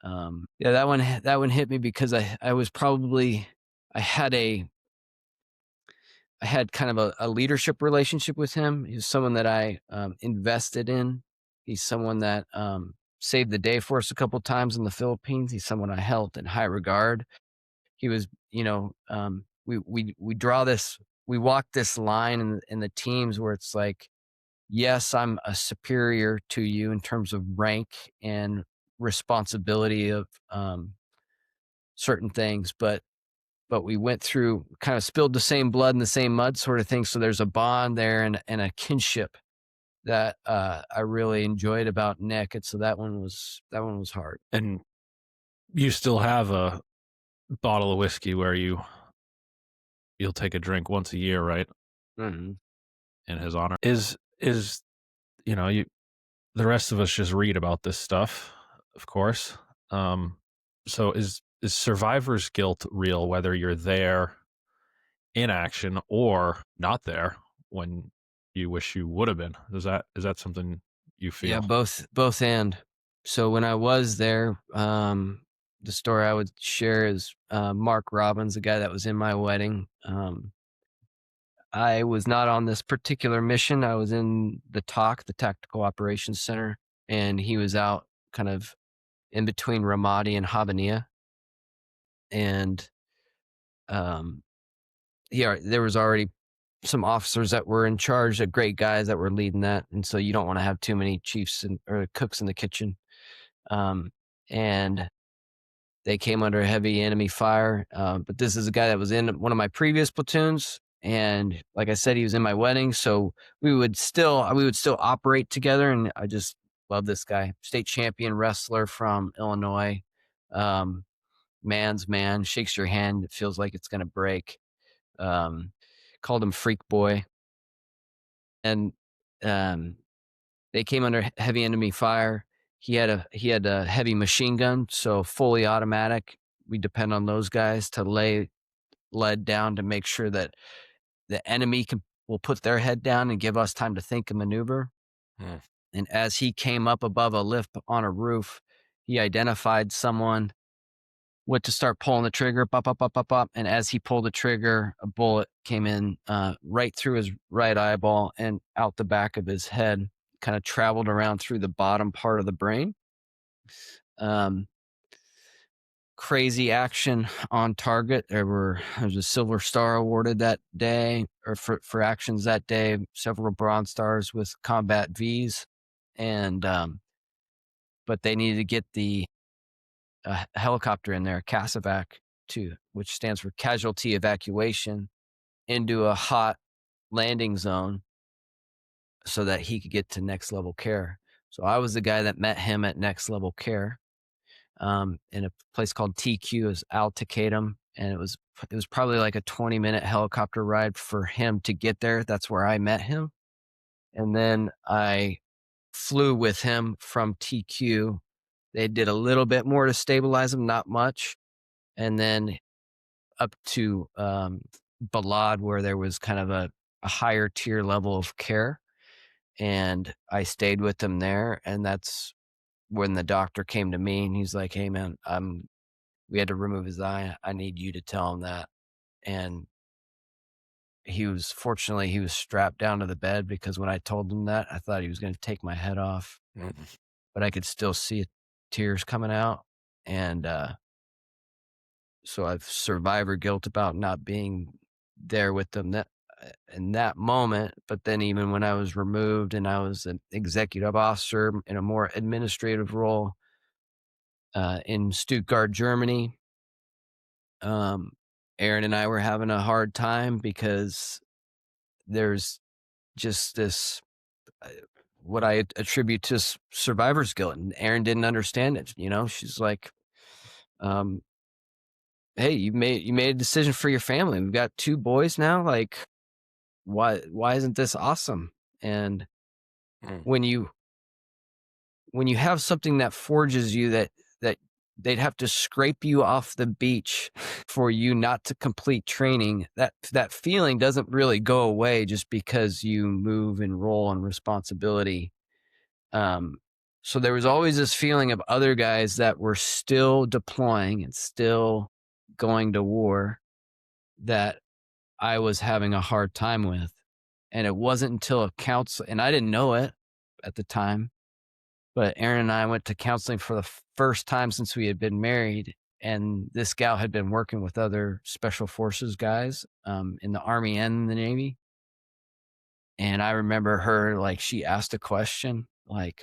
yeah, that one hit me because I was probably I had kind of a leadership relationship with him. He's someone that I invested in. He's someone that saved the day for us a couple times in the Philippines. He's someone I held in high regard. He was, we draw this, we walk this line in the teams where it's like, yes, I'm a superior to you in terms of rank and responsibility of certain things, but but we went through, kind of spilled the same blood and the same mud sort of thing. So there's a bond there and a kinship that I really enjoyed about Nick. And so that one was hard. And you still have a bottle of whiskey where you'll take a drink once a year, right? Mm-hmm. In his honor. Is you the rest of us just read about this stuff, of course. So is survivor's guilt real, whether you're there in action or not there when you wish you would have been? Is that something you Yeah, feel? both and. So when I was there, the story I would share is Mark Robbins, the guy that was in my wedding. I was not on this particular mission. I was in the Tactical Operations Center, and he was out kind of in between Ramadi and Habbaniyah. And there was already some officers that were in charge, of great guys that were leading that. And so you don't want to have too many chiefs or cooks in the kitchen. And they came under heavy enemy fire. But this is a guy that was in one of my previous platoons. And like I said, he was in my wedding. So we would still operate together. And I just love this guy. State champion wrestler from Illinois. Man's man, shakes your hand. It feels like it's going to break. Called him Freak Boy. And they came under heavy enemy fire. He had a heavy machine gun, so fully automatic. We depend on those guys to lay lead down to make sure that the enemy will put their head down and give us time to think and maneuver. And as he came up above a lift on a roof, he identified someone, went to start pulling the trigger, pop, pop, pop, pop, pop. And as he pulled the trigger, a bullet came in right through his right eyeball and out the back of his head, kind of traveled around through the bottom part of the brain. Crazy action on target. There was a Silver Star awarded that day, or for actions that day, several Bronze Stars with combat Vs. And but they needed to get the helicopter in there, CASEVAC, which stands for Casualty Evacuation, into a hot landing zone so that he could get to next level care. So I was the guy that met him at next level care in a place called TQ, is Al Taqadum, and it was probably like a 20-minute helicopter ride for him to get there. That's where I met him. And then I flew with him from TQ. They did a little bit more to stabilize him, not much. And then up to Balad, where there was kind of a higher tier level of care. And I stayed with him there. And that's when the doctor came to me and he's like, "Hey man, we had to remove his eye. I need you to tell him that." And fortunately he was strapped down to the bed, because when I told him that, I thought he was going to take my head off, but I could still see tears coming out. And so I've survivor guilt about not being there with them in that moment. But then even when I was removed and I was an executive officer in a more administrative role in Stuttgart, Germany, Aaron and I were having a hard time because there's just this, what I attribute to survivor's guilt, and Aaron didn't understand it. She's like, "Hey, you made a decision for your family. We've got 2 boys now. Like, why isn't this awesome?" And when you have something that forges you, that they'd have to scrape you off the beach for you not to complete training, that feeling doesn't really go away just because you move and role and responsibility. So there was always this feeling of other guys that were still deploying and still going to war that I was having a hard time with. And it wasn't until a counsel, and I didn't know it at the time, but Aaron and I went to counseling for the first time since we had been married. And this gal had been working with other special forces guys in the Army and the Navy. And I remember her, like, she asked a question like,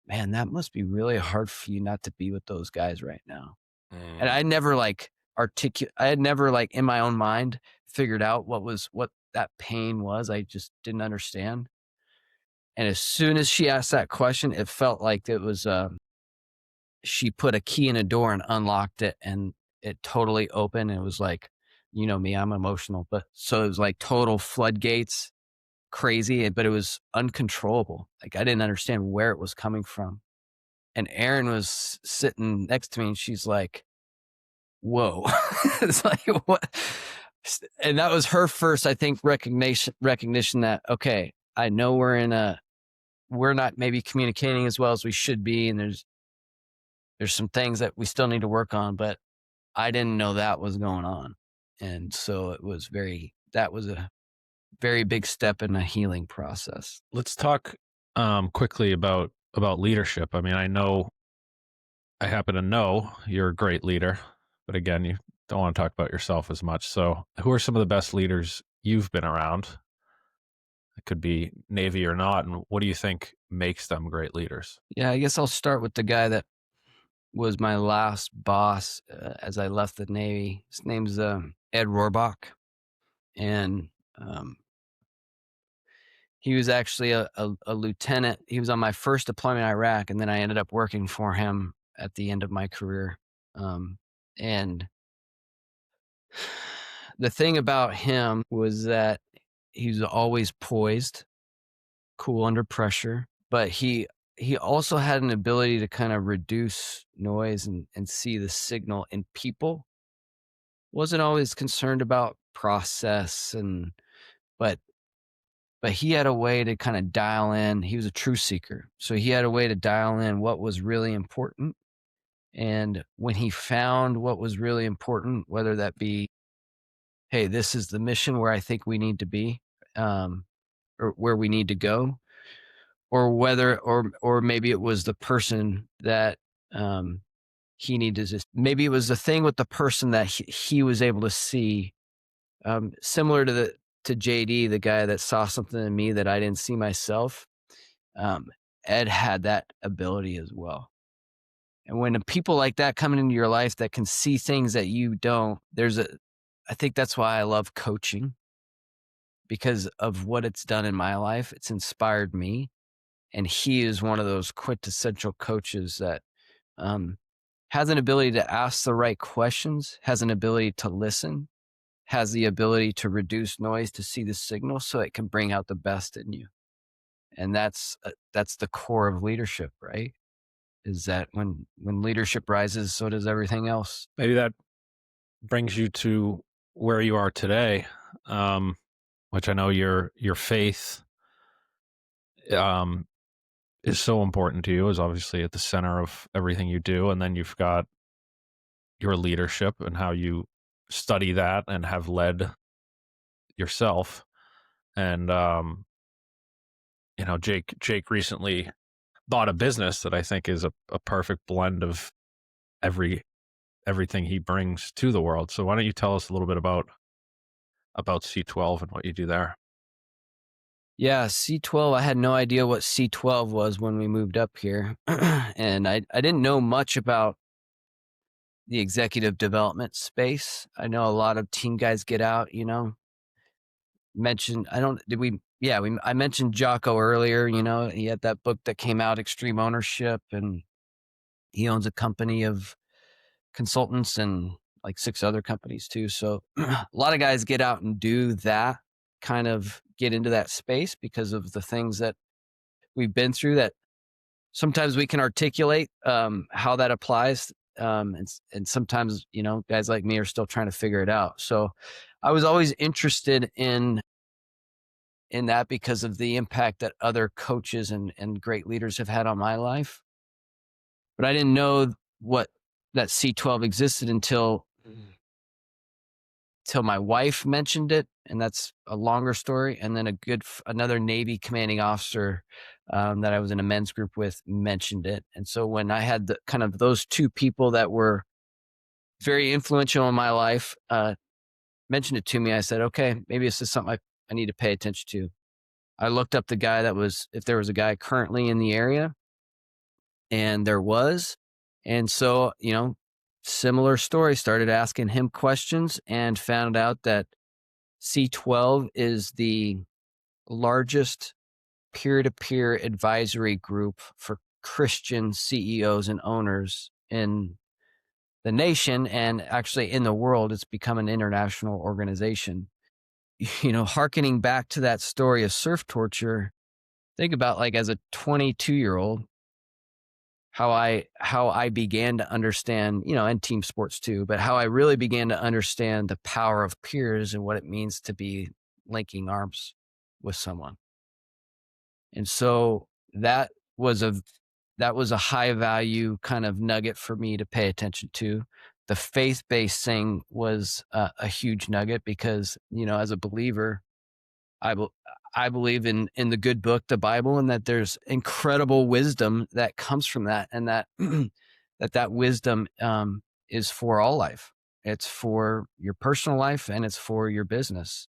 "Man, that must be really hard for you not to be with those guys right now." And I never I had never like in my own mind figured out what that pain was. I just didn't understand. And as soon as she asked that question, it felt like it was, she put a key in a door and unlocked it, and it totally opened. And it was like, you know me, I'm emotional, but so it was like total floodgates, crazy, but it was uncontrollable. Like I didn't understand where it was coming from. And Erin was sitting next to me and she's like, whoa. It's like, what? And that was her first, I think, recognition that, okay, I know we're not maybe communicating as well as we should be. And there's some things that we still need to work on, but I didn't know that was going on. And so that was a very big step in a healing process. Let's talk quickly about leadership. I mean, I happen to know you're a great leader, but again, you don't want to talk about yourself as much. So, who are some of the best leaders you've been around? It could be Navy or not, and what do you think makes them great leaders? Yeah, I guess I'll start with the guy that was my last boss as I left the Navy. His name's Ed Rohrbach, and he was actually a lieutenant. He was on my first deployment in Iraq, and then I ended up working for him at the end of my career. And the thing about him was that he was always poised, cool under pressure, but he also had an ability to kind of reduce noise and see the signal in people. Wasn't always concerned about process but he had a way to kind of dial in. He was a truth seeker. So he had a way to dial in what was really important. And when he found what was really important, whether that be, hey, this is the mission where I think we need to be, or where we need to go, or whether, or maybe it was the person that, he needed to, maybe it was the thing with the person that he was able to see, similar to JD, the guy that saw something in me that I didn't see myself. Ed had that ability as well. And when people like that come into your life that can see things that you don't, I think that's why I love coaching, because of what it's done in my life. It's inspired me. And he is one of those quintessential coaches that has an ability to ask the right questions, has an ability to listen, has the ability to reduce noise, to see the signal so it can bring out the best in you. And that's the core of leadership, right? Is that when leadership rises, so does everything else. Maybe that brings you to where you are today, which I know your faith is so important to you, is obviously at the center of everything you do. And then you've got your leadership and how you study that and have led yourself. And Jake recently bought a business that I think is a perfect blend of everything he brings to the world. So why don't you tell us a little bit about C12 and what you do there? Yeah, C12. I had no idea what C12 was when we moved up here. And I didn't know much about the executive development space. I know a lot of team guys get out, I mentioned Jocko earlier. He had that book that came out, Extreme Ownership, and he owns a company of consultants and like 6 other companies too. So a lot of guys get out and do that, kind of get into that space because of the things that we've been through, that sometimes we can articulate how that applies. And sometimes, guys like me are still trying to figure it out. So I was always interested in that because of the impact that other coaches and great leaders have had on my life. But I didn't know what that C12 existed until my wife mentioned it. And that's a longer story. And then another Navy commanding officer that I was in a men's group with mentioned it. And so when I had kind of those 2 people that were very influential in my life mentioned it to me, I said, okay, maybe this is something I need to pay attention to. I looked up the guy if there was a guy currently in the area, and there was. And so, similar story, started asking him questions and found out that C12 is the largest peer-to-peer advisory group for Christian CEOs and owners in the nation, and actually in the world. It's become an international organization. Hearkening back to that story of surf torture, think about, like, as a 22-year-old, how I began to understand, and team sports too, but how I really began to understand the power of peers and what it means to be linking arms with someone. And so that was a high value kind of nugget for me to pay attention to. The faith-based thing was a huge nugget because, as a believer, I believe in the good book, the Bible, and that there's incredible wisdom that comes from that, and that that wisdom is for all life. It's for your personal life and it's for your business.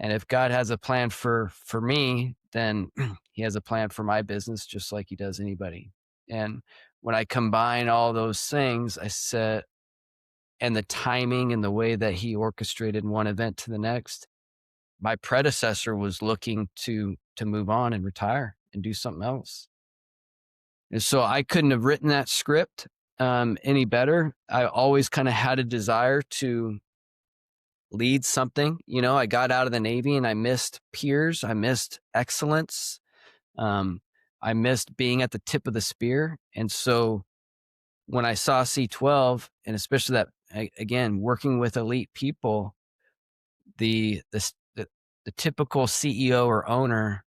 And if God has a plan for me, then he has a plan for my business, just like he does anybody. And when I combine all those things, I said, and the timing and the way that he orchestrated one event to the next, my predecessor was looking to move on and retire and do something else. And so I couldn't have written that script any better. I always kind of had a desire to lead something. I got out of the Navy and I missed peers. I missed excellence. I missed being at the tip of the spear. And so when I saw C12, and especially that, again, working with elite people, the typical CEO or owner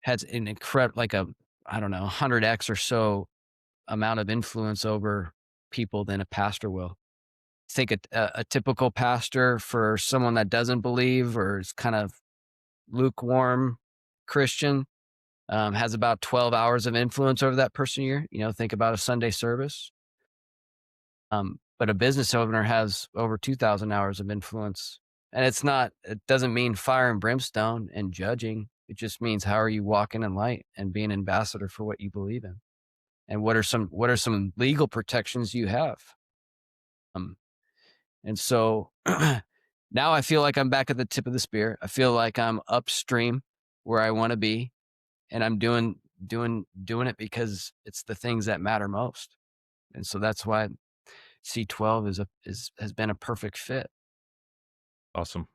has an incredible, like a, I don't know, 100x or so amount of influence over people than a pastor will. Think a typical pastor, for someone that doesn't believe or is kind of lukewarm Christian, has about 12 hours of influence over that person a year. Think about a Sunday service. But a business owner has over 2,000 hours of influence. And it doesn't mean fire and brimstone and judging. It just means, how are you walking in light and being an ambassador for what you believe in? And what are some legal protections you have? And so now I feel like I'm back at the tip of the spear. I feel like I'm upstream where I want to be, and I'm doing it because it's the things that matter most. And so that's why C12 has been a perfect fit. Awesome.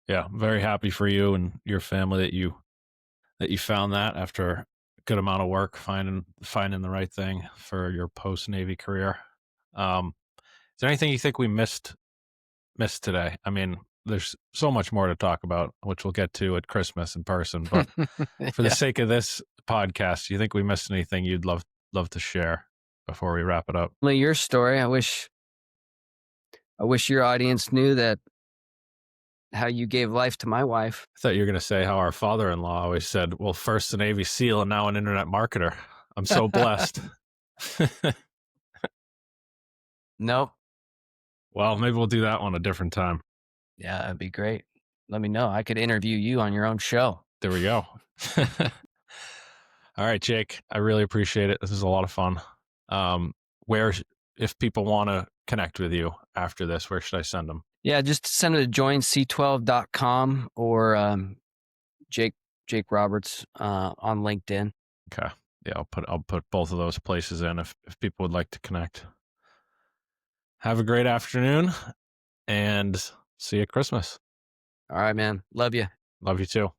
Yeah, I'm very happy for you and your family that you found that after a good amount of work finding the right thing for your post Navy career. Is there anything you think we missed today? I mean, there's so much more to talk about, which we'll get to at Christmas in person. But for the sake of this podcast, do you think we missed anything you'd love to share before we wrap it up? Well, your story, I wish your audience knew that, how you gave life to my wife. I thought you were going to say how our father-in-law always said, well, first a Navy SEAL and now an internet marketer. I'm so blessed. Nope. Well, maybe we'll do that one a different time. Yeah, that'd be great. Let me know. I could interview you on your own show. There we go. All right, Jake, I really appreciate it. This is a lot of fun. If people want to connect with you after this, where should I send them? Yeah, just send it to joinc12.com or Jake Roberts on LinkedIn. Okay. Yeah, I'll put both of those places in if people would like to connect. Have a great afternoon and see you at Christmas. All right, man. Love you. Love you too.